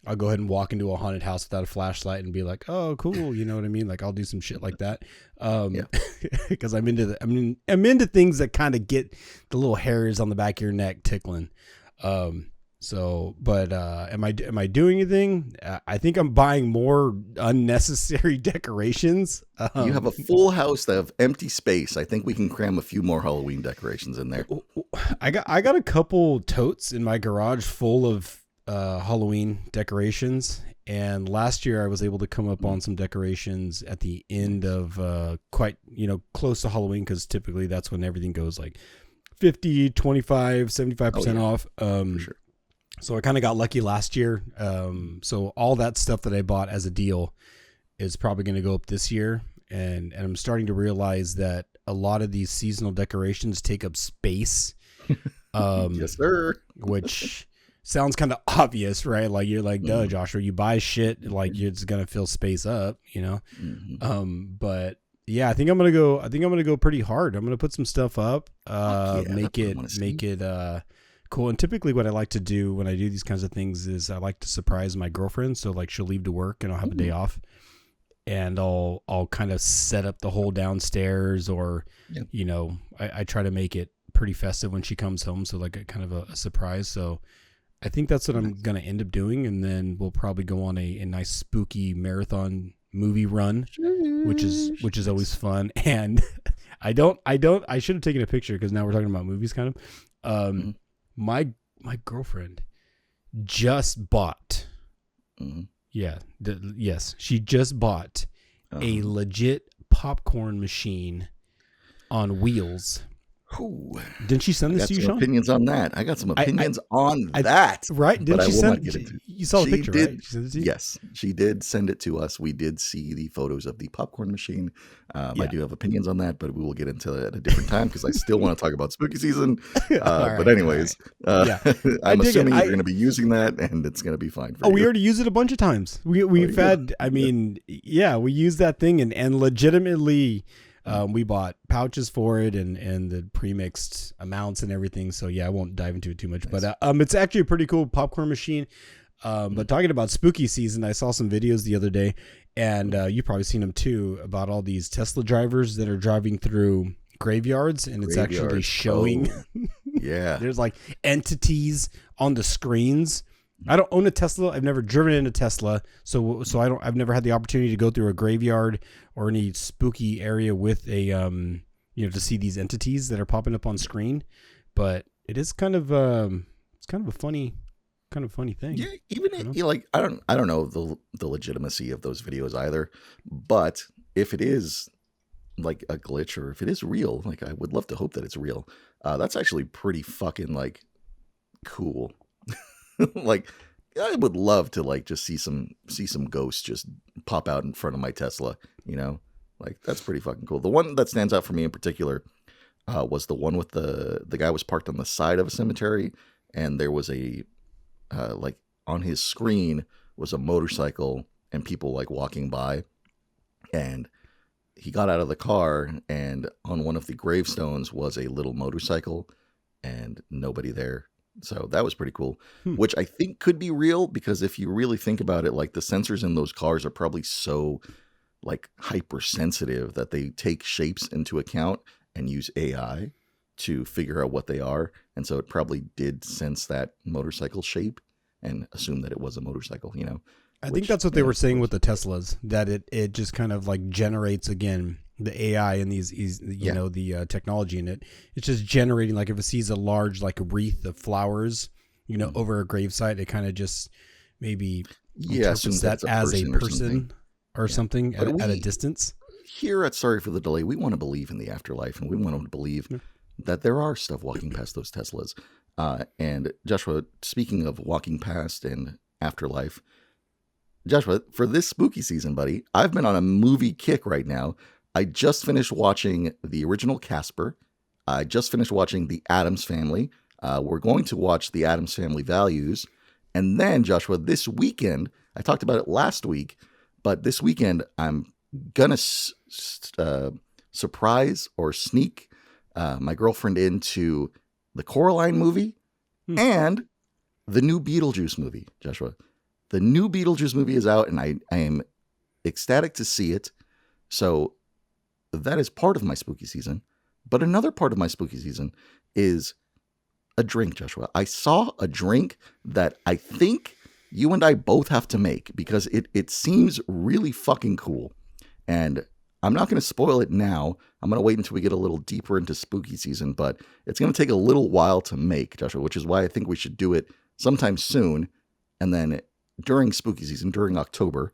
I'll go ahead and walk into a haunted house without a flashlight and be like, oh, cool. You know what I mean? Like, I'll do some shit like that. Because I'm into things that kind of get the little hairs on the back of your neck tickling. So, but am I doing anything? I think I'm buying more unnecessary decorations. You have a full house of empty space. I think we can cram a few more Halloween decorations in there. I got a couple totes in my garage full of Halloween decorations. And last year I was able to come up on some decorations at the end of quite, close to Halloween, because typically that's when everything goes like 50, 25, 75% off. For sure. So I kind of got lucky last year. So all that stuff that I bought as a deal is probably going to go up this year. And I'm starting to realize that a lot of these seasonal decorations take up space. Yes, sir. Which sounds kind of obvious, right? Like you're like, duh, Joshua, you buy shit, like it's going to fill space up, Mm-hmm. But yeah, I think I'm going to go pretty hard. I'm going to put some stuff up, make it cool. And typically what I like to do when I do these kinds of things is I like to surprise my girlfriend. So like she'll leave to work and I'll have a day off, and I'll kind of set up the whole downstairs, or, I try to make it pretty festive when she comes home. So like a kind of a surprise. So I think that's what I'm going to end up doing. And then we'll probably go on a nice spooky marathon movie run, which is always fun. And I should have taken a picture, because now we're talking about movies kind of. My girlfriend just bought, she just bought a legit popcorn machine on wheels. Ooh. Didn't she send this to you, Sean? Opinions on that. I got some opinions on that. Right? Didn't she send it? You saw the picture, right? She sent it to you? Yes, she did send it to us. We did see the photos of the popcorn machine. I do have opinions on that, but we will get into it at a different time, because I still want to talk about spooky season. But anyways, I'm assuming you're going to be using that, and it's going to be fine for you. We already used it a bunch of times. We've had, we used that thing and legitimately... we bought pouches for it and the pre-mixed amounts and everything. So yeah, I won't dive into it too much, but it's actually a pretty cool popcorn machine. But talking about spooky season, I saw some videos the other day, and you probably seen them too, about all these Tesla drivers that are driving through graveyards, and it's actually showing. Yeah, there's like entities on the screens. I don't own a Tesla. I've never driven in a Tesla, so I've never had the opportunity to go through a graveyard or any spooky area with a to see these entities that are popping up on screen. But it is kind of a funny thing. Yeah, even like I don't know the legitimacy of those videos either, but if it is like a glitch, or if it is real, like I would love to hope that it's real. That's actually pretty fucking like cool. Like I would love to like just see some ghosts just pop out in front of my Tesla, like that's pretty fucking cool. The one that stands out for me in particular was the one with the guy was parked on the side of a cemetery, and there was a like on his screen was a motorcycle and people like walking by, and he got out of the car, and on one of the gravestones was a little motorcycle and nobody there. So that was pretty cool, which I think could be real, because if you really think about it, like the sensors in those cars are probably so like hypersensitive that they take shapes into account and use AI to figure out what they are. And so it probably did sense that motorcycle shape and assume that it was a motorcycle, I think that's what they were saying with the Teslas, that it just kind of like generates again the AI and these the technology in it. It's just generating, like if it sees a large like wreath of flowers, over a gravesite, it kind of just maybe interprets that as a person or something at a distance. Here at Sorry for the Delay, we want to believe in the afterlife, and we want to believe that there are stuff walking past those Teslas. And Joshua, speaking of walking past and afterlife, Joshua, for this spooky season, buddy, I've been on a movie kick right now. I just finished watching the original Casper. I just finished watching The Addams Family. We're going to watch The Addams Family Values. And then, Joshua, this weekend, I talked about it last week, but this weekend I'm going to surprise or sneak my girlfriend into the Coraline movie and the new Beetlejuice movie, Joshua. The new Beetlejuice movie is out, and I am ecstatic to see it. So that is part of my spooky season. But another part of my spooky season is a drink, Joshua. I saw a drink that I think you and I both have to make because it seems really fucking cool. And I'm not going to spoil it now. I'm going to wait until we get a little deeper into spooky season, but it's going to take a little while to make, Joshua, which is why I think we should do it sometime soon. And then during spooky season, during October,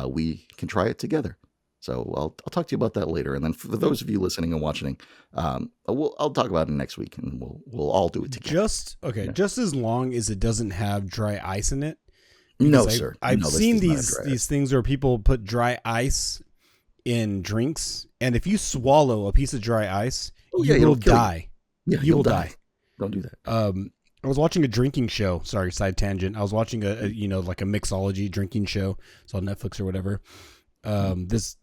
we can try it together. So I'll talk to you about that later. And then for those of you listening and watching, I'll talk about it next week, and we'll all do it together. Just as long as it doesn't have dry ice in it. No, sir. I've seen these things where people put dry ice in drinks, and if you swallow a piece of dry ice, you will die. Yeah, you will die. Don't do that. I was watching a drinking show. Sorry, side tangent. I was watching a like a mixology drinking show. It's on Netflix or whatever. This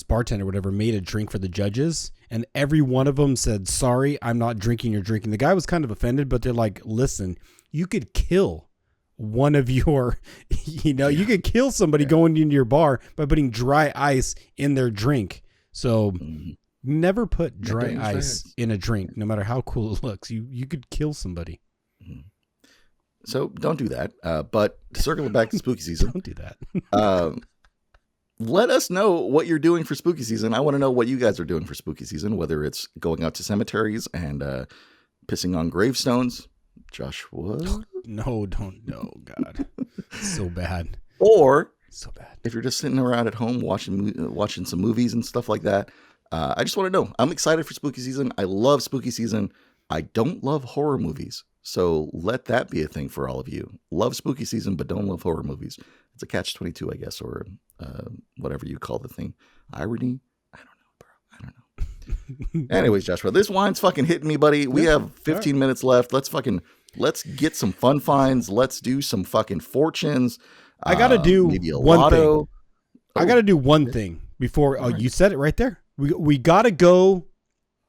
bartender or whatever made a drink for the judges, and every one of them said, "Sorry, I'm not drinking your drink." And the guy was kind of offended, but they're like, "Listen, you could kill one of your, you could kill somebody going into your bar by putting dry ice in their drink. So never put dry ice in a drink, no matter how cool it looks. You could kill somebody. So don't do that. But to circle back to spooky season, don't do that. Let us know what you're doing for spooky season. I want to know what you guys are doing for spooky season, whether it's going out to cemeteries and pissing on gravestones. Joshua? No, don't. No, God. So bad. Or so bad. If you're just sitting around at home watching some movies and stuff like that, I just want to know. I'm excited for spooky season. I love spooky season. I don't love horror movies. So let that be a thing for all of you. Love spooky season, but don't love horror movies. It's a catch-22, I guess, or whatever you call the thing. Irony? I don't know, bro. I don't know. Anyways, Joshua, this wine's fucking hitting me, buddy. We have 15 minutes left. Let's get some fun finds. Let's do some fucking fortunes. I got to do one thing. I got to do one thing before. Oh, you said it right there. We got to go.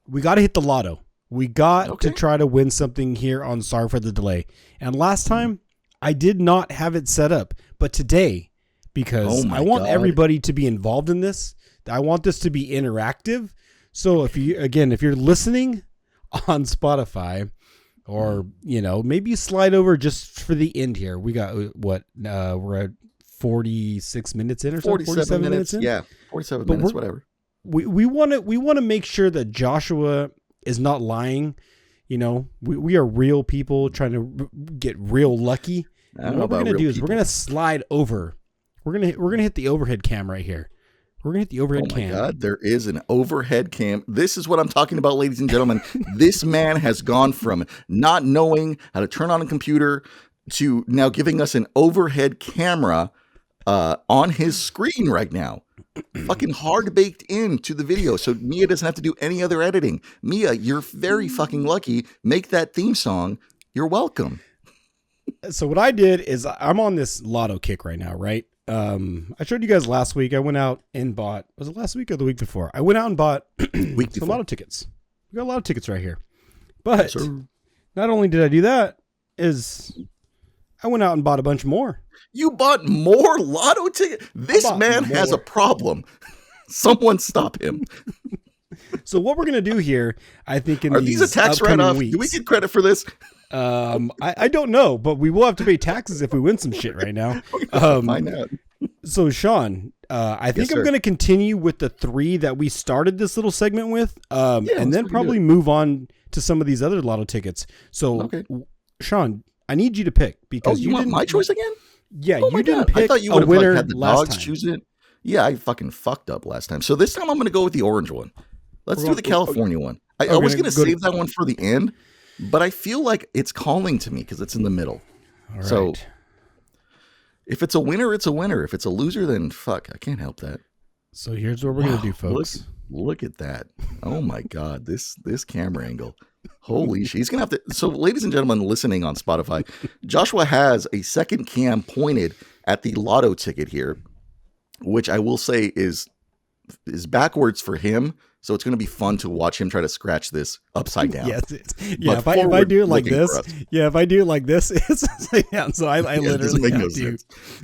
We got to hit the lotto. We got to try to win something here on Sorry for the Delay. And last time I did not have it set up, but today, because I want everybody to be involved in this, I want this to be interactive. So if you're listening on Spotify, or maybe you slide over just for the end here. We got we're at 46 minutes in or something. 47 minutes in. Yeah, 47 minutes, whatever. We want to make sure that Joshua is not lying. We are real people trying to get real lucky. And what we're gonna do is we're gonna slide over. We're gonna hit the overhead cam right here. We're gonna hit the overhead cam. Oh my God, there is an overhead cam. This is what I'm talking about, ladies and gentlemen. This man has gone from not knowing how to turn on a computer to now giving us an overhead camera on his screen right now. Fucking hard baked into the video, so Mia doesn't have to do any other editing. Mia, you're very fucking lucky. Make that theme song. You're welcome. So what I did is I'm on this lotto kick right now, right? I showed you guys last week. I went out and bought. Was it last week or the week before? I went out and bought some lotto tickets. We got a lot of tickets right here. But not only did I do that, is I went out and bought a bunch more. You bought more lotto tickets? This man has a problem. Someone stop him. So what we're gonna do here, I think, are these a tax write-off? Do we get credit for this? I don't know, but we will have to pay taxes if we win some shit right now. Find out. So Sean, I think I'm going to continue with the 3 that we started this little segment with, and then probably move on to some of these other lotto tickets. So, Sean, I need you to pick because you want my choice again? Yeah, you didn't pick. I thought you would have had the last dogs choose it. Yeah, I fucking fucked up last time. So this time I'm going to go with the orange one. Let's do the California one. I was going to save that one for the end, but I feel like it's calling to me because it's in the middle. All right. So if it's a winner, it's a winner. If it's a loser, then fuck, I can't help that. So here's what we're going to do, folks. Look at that. Oh my God, this camera angle. Holy shit. He's going to have to. So ladies and gentlemen listening on Spotify, Joshua has a second cam pointed at the lotto ticket here, which I will say is backwards for him. So it's going to be fun to watch him try to scratch this upside down. Yes, if I do it like this, it's upside down. So I literally have to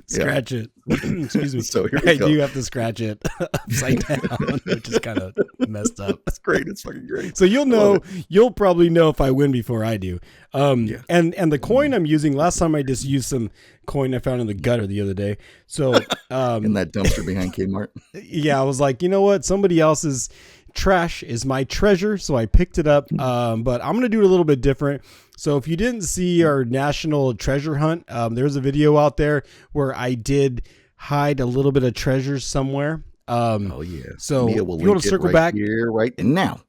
scratch it. Excuse me. So here we I go. do have to scratch it upside down, which is kind of messed up. That's great. It's fucking great. So you'll probably know if I win before I do. And the coin I'm using, last time I just used some coin I found in the gutter the other day. So in that dumpster behind Kmart. Yeah, I was like, you know what? Somebody else's trash is my treasure. So I picked it up. But I'm going to do it a little bit different. So if you didn't see our national treasure hunt, there's a video out there where I did hide a little bit of treasures somewhere. Oh yeah. So Mia if will you want link to it circle right back here, right now.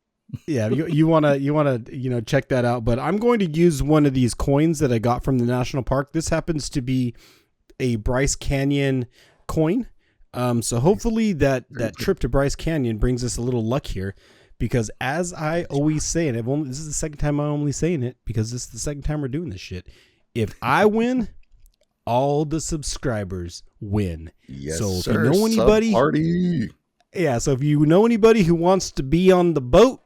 Yeah, you want to check that out, but I'm going to use one of these coins that I got from the national park. This happens to be a Bryce Canyon coin. So hopefully that trip to Bryce Canyon brings us a little luck here, because as I always say, and this is the second time I'm only saying it because this is the second time we're doing this shit. If I win, all the subscribers win. Yes, so if sir. you know anybody, Party. Yeah, so if you know anybody who wants to be on the boat,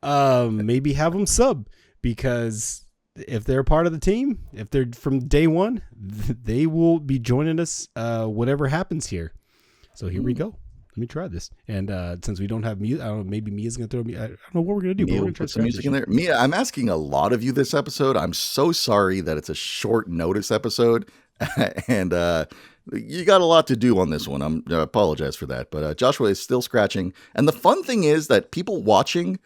maybe have them sub, because if they're part of the team, if they're from day one, they will be joining us whatever happens here. So here we go. Let me try this. And since we don't have music, I don't know, maybe Mia's going to throw me. I don't know what we're going to do. Mia, but we're going to put some music in there. Mia, I'm asking a lot of you this episode. I'm so sorry that it's a short notice episode. And you got a lot to do on this one. I apologize for that. But Joshua is still scratching. And the fun thing is that people watching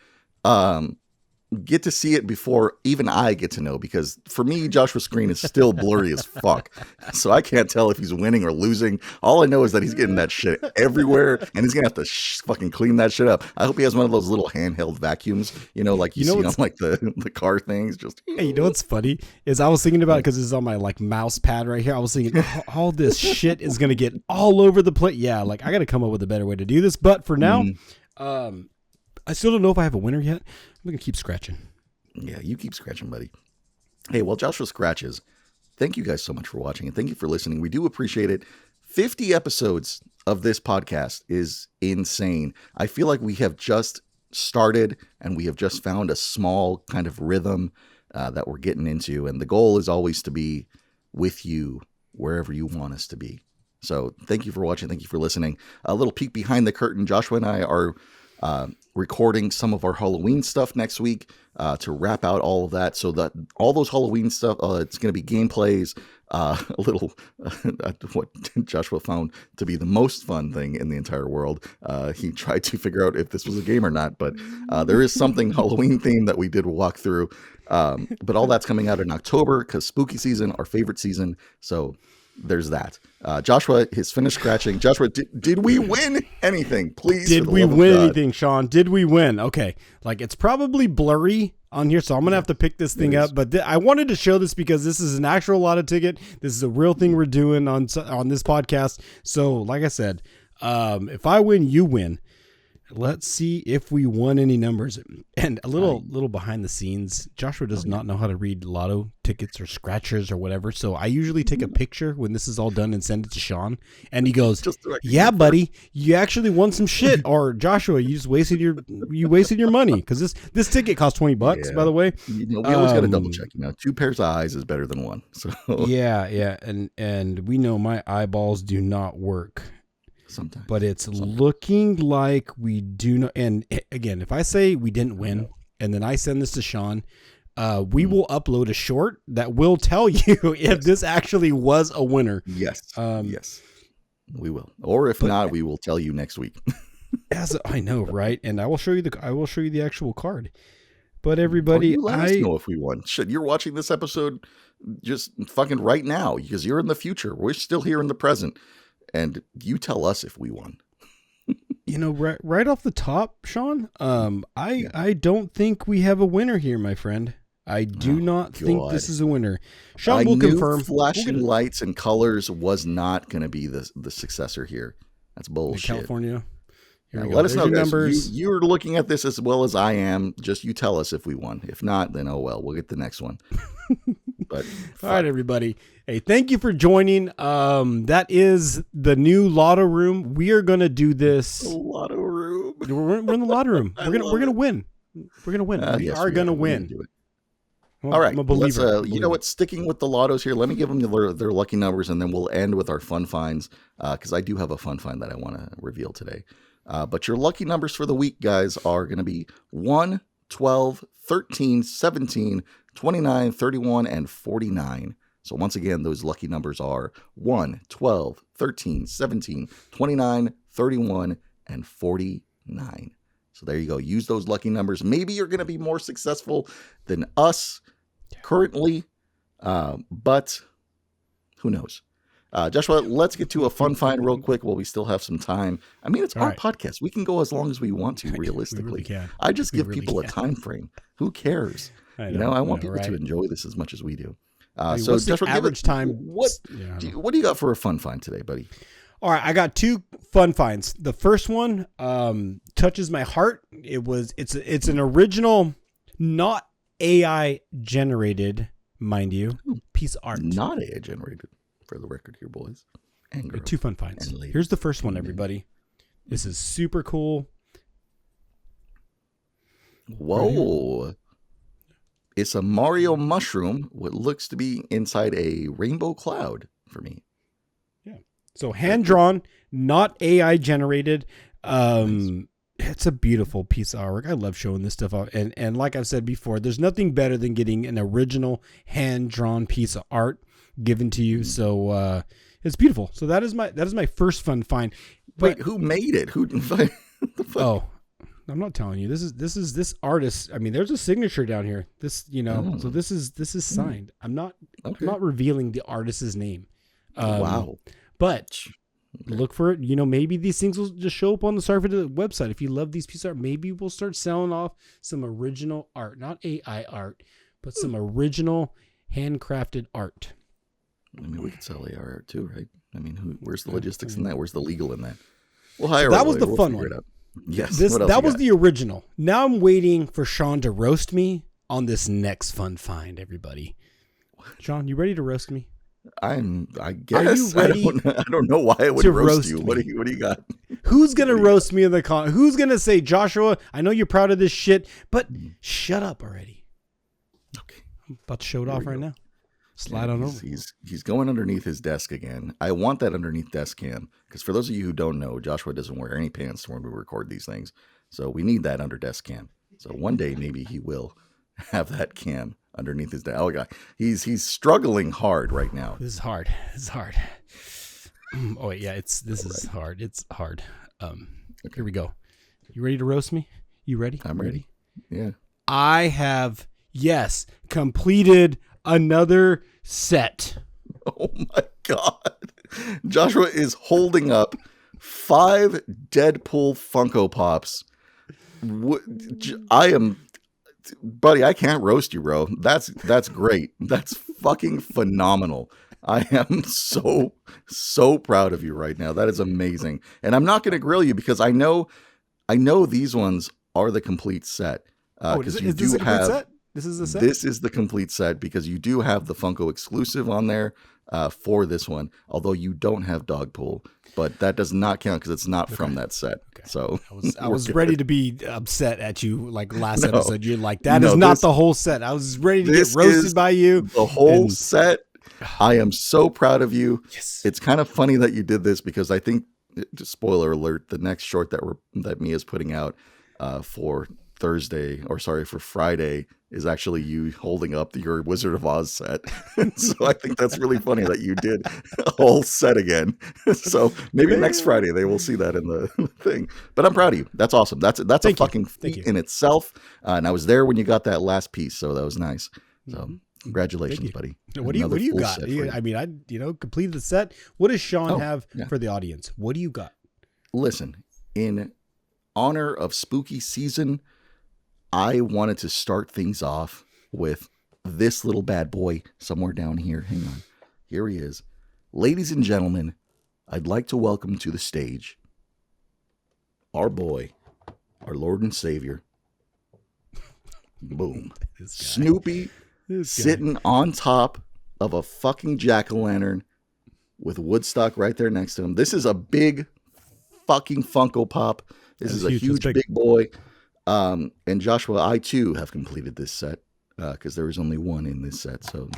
get to see it before even I get to know, because for me, Joshua's screen is still blurry as fuck. So I can't tell if he's winning or losing. All I know is that he's getting that shit everywhere, and he's going to have to fucking clean that shit up. I hope he has one of those little handheld vacuums, like you see on like the car things. Just Hey, you know what's funny is I was thinking about it because it's on my like mouse pad right here. I was thinking all this shit is going to get all over the place. Yeah, like I got to come up with a better way to do this. But for now, I still don't know if I have a winner yet. I'm going to keep scratching. Yeah, you keep scratching, buddy. Hey, while Joshua scratches, thank you guys so much for watching, and thank you for listening. We do appreciate it. 50 episodes of this podcast is insane. I feel like we have just started, and we have just found a small kind of rhythm that we're getting into, and the goal is always to be with you wherever you want us to be. So thank you for watching. Thank you for listening. A little peek behind the curtain. Joshua and I are recording some of our Halloween stuff next week to wrap out all of that, so that all those Halloween stuff, it's going to be gameplays, a little what Joshua found to be the most fun thing in the entire world. He tried to figure out if this was a game or not, but there is something Halloween themed that we did walk through. But all that's coming out in October, because spooky season, our favorite season. So there's that. Joshua is finished scratching. Joshua, did we win anything? Please. Did we win anything, Sean? Did we win? Okay. Like, it's probably blurry on here, so I'm going to have to pick this thing up. But I wanted to show this because this is an actual lotto ticket. This is a real thing we're doing on this podcast. So, like I said, if I win, you win. Let's see if we won any numbers. And a little behind the scenes, Joshua does not know how to read lotto tickets or scratchers or whatever. So I usually take a picture when this is all done and send it to Sean. And he goes, "Yeah, buddy, you actually won some shit." Or Joshua, you just wasted your money, because this ticket cost $20, by the way. We always got to double check. 2 pairs of eyes is better than 1. So yeah, and we know my eyeballs do not work. Sometimes. But it's looking like we do not. And again, if I say we didn't win and then I send this to Sean, we will upload a short that will tell you if this actually was a winner. Yes. Yes, we will. Or if not, we will tell you next week. I know, right? And I will show you the actual card. But everybody, let us know if we won. Shit, you're watching this episode just fucking right now, because you're in the future. We're still here in the present. And you tell us if we won. Right off the top, Sean, I don't think we have a winner here, my friend. I do not think this is a winner. Sean will confirm. Flashing lights and colors was not going to be the successor here. That's bullshit. California. Let us know, guys. Numbers. You're looking at this as well as I am. Just you tell us if we won. If not, then oh well. We'll get the next one. But all right, everybody. Hey, thank you for joining. That is the new lotto room. We are gonna do this. Lotto room. We're in the lotto room. We're gonna win. We're gonna win. We are gonna win. All right. I'm a believer. You know what? Sticking with the lottos here, let me give them their lucky numbers, and then we'll end with our fun finds, because I do have a fun find that I want to reveal today. But your lucky numbers for the week, guys, are going to be 1, 12, 13, 17, 29, 31, and 49. So once again, those lucky numbers are 1, 12, 13, 17, 29, 31, and 49. So there you go. Use those lucky numbers. Maybe you're going to be more successful than us currently, but who knows? Joshua, let's get to a fun find real quick while we still have some time. I mean, it's our podcast. We can go as long as we want to, realistically. We really can. I just give people a time frame. Who cares? I want people to enjoy this as much as we do. So Joshua, average time. What do you got for a fun find today, buddy? All right, I got 2 fun finds. The first one touches my heart. It's an original, not AI generated, mind you, piece of art. Not AI generated, for the record here, boys. 2 fun finds. Here's the first one, everybody. This is super cool. Whoa. It's a Mario mushroom, what looks to be inside a rainbow cloud for me. Yeah. So hand-drawn, not AI generated. It's a beautiful piece of artwork. I love showing this stuff out. And like I've said before, there's nothing better than getting an original hand-drawn piece of art given to you. So it's beautiful. So that is my first fun find. Wait, who made it? Oh, I'm not telling you. This is this artist. I mean, there's a signature down here. So this is signed. I'm not revealing the artist's name. Wow. But look for it. Maybe these things will just show up on the Starfit website. If you love these pieces of art, maybe we'll start selling off some original art, not AI art, but some original handcrafted art. I mean, we could sell AI art too, right? I mean, where's the logistics in that? Where's the legal in that? Well, that was the fun one. Yes. That was the original. Now I'm waiting for Sean to roast me on this next fun find, everybody. Sean, you ready to roast me? I guess. Are you ready? I don't know why I would roast you. What do you got? Who's going to roast me in the comment? Who's going to say, Joshua, I know you're proud of this shit, but shut up already. Okay. I'm about to show it off right now. Slide on over. He's going underneath his desk again. I want that underneath desk cam, because for those of you who don't know, Joshua doesn't wear any pants when we record these things. So we need that under desk cam. So one day maybe he will have that cam underneath his desk. Oh god, he's struggling hard right now. This is hard. Oh wait, yeah, this is hard. It's hard. Here we go. You ready to roast me? You ready? I'm ready. Yeah. I have completed another set. Oh my god. Joshua is holding up 5 Deadpool Funko Pops. Buddy, I can't roast you, bro. That's great. That's fucking phenomenal. I am so proud of you right now. That is amazing. And I'm not going to grill you because I know these ones are the complete set. Is this a complete set? This is the set? This is the complete set because you do have the Funko exclusive on there for this one, although you don't have Dogpool, but that does not count because it's not from that set. Okay. So I was ready to be upset at you like last episode. You're like, that is not the whole set. I was ready to get roasted by you. The whole set. I am so proud of you. Yes. It's kind of funny that you did this because I think, spoiler alert, the next short that Mia's putting out for Friday is actually you holding up your Wizard of Oz set. So I think that's really funny that you did a whole set again. So maybe next Friday they will see that in the thing. But I'm proud of you. That's awesome. That's a fucking feat in itself. And I was there when you got that last piece, so that was nice. So congratulations, buddy. What do you got? I mean, I completed the set. What does Sean have for the audience? What do you got? Listen, in honor of spooky season, I wanted to start things off with this little bad boy somewhere down here. Hang on. Here he is. Ladies and gentlemen, I'd like to welcome to the stage our boy, our Lord and Savior. Boom. Snoopy sitting on top of a fucking jack-o'-lantern with Woodstock right there next to him. This is a big fucking Funko Pop. This is a huge big boy. And Joshua, I too have completed this set. because there was only one in this set. So,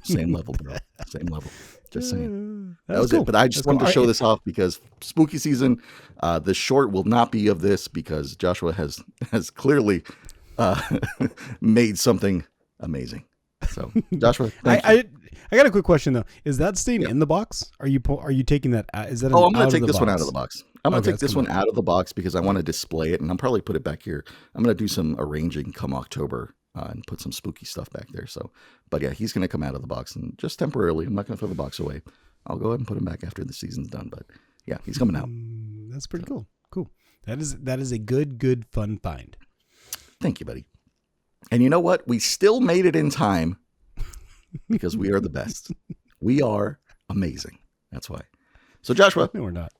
same level, bro. Same level. Just saying. That was cool. It. But I just wanted to show this off because spooky season, the short will not be of this because Joshua has clearly made something amazing. So, Joshua, I got a quick question though. Is that staying in the box? Are you taking that? Is that? I'm going to take this one out of the box. I'm going to take this one out of the box because I want to display it, and I'll probably put it back here. I'm going to do some arranging come October and put some spooky stuff back there. So, but yeah, he's going to come out of the box and just temporarily. I'm not going to throw the box away. I'll go ahead and put him back after the season's done. But yeah, he's coming out. That's pretty cool. Cool. That is a good fun find. Thank you, buddy. And you know what? We still made it in time because we are the best. We are amazing. That's why. So, Joshua. No, we're not.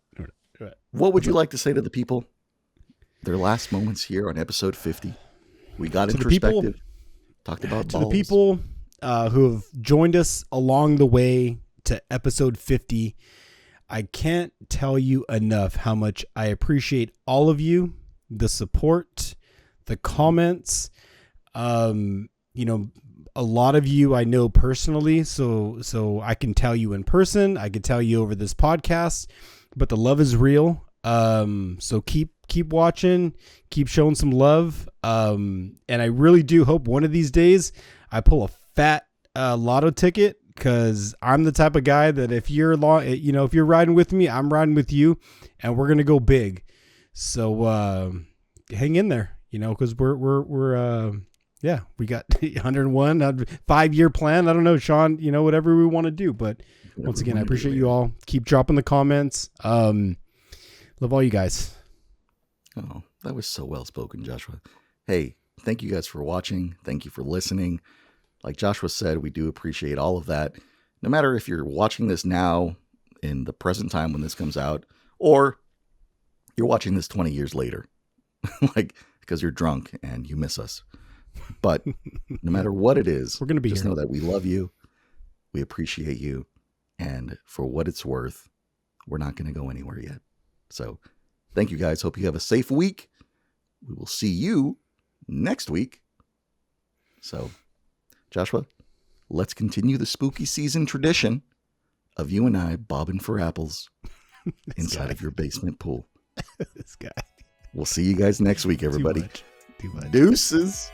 What would you like to say to the people? Their last moments here on episode 50. We got introspective. Talked about balls. To the people who have joined us along the way to episode 50, I can't tell you enough how much I appreciate all of you, the support, the comments. A lot of you I know personally, so I can tell you in person. I could tell you over this podcast, but the love is real. So keep watching, keep showing some love. And I really do hope one of these days I pull a fat lotto ticket, because I'm the type of guy that if you're if you're riding with me, I'm riding with you, and we're gonna go big. So hang in there, because we're we got 101 5-year plan. I don't know, Sean, whatever we want to do, but once again, I appreciate you all. Keep dropping the comments. Love all you guys. Oh, that was so well spoken, Joshua. Hey, thank you guys for watching. Thank you for listening. Like Joshua said, we do appreciate all of that. No matter if you're watching this now in the present time when this comes out, or you're watching this 20 years later, because you're drunk and you miss us. But no matter what it is, we're going to be just here. Know that we love you. We appreciate you. And for what it's worth, we're not going to go anywhere yet. So thank you guys. Hope you have a safe week. We will see you next week. So, Joshua, let's continue the spooky season tradition of you and I bobbing for apples inside of your basement pool. This guy. We'll see you guys next week, everybody. Too much. Deuces.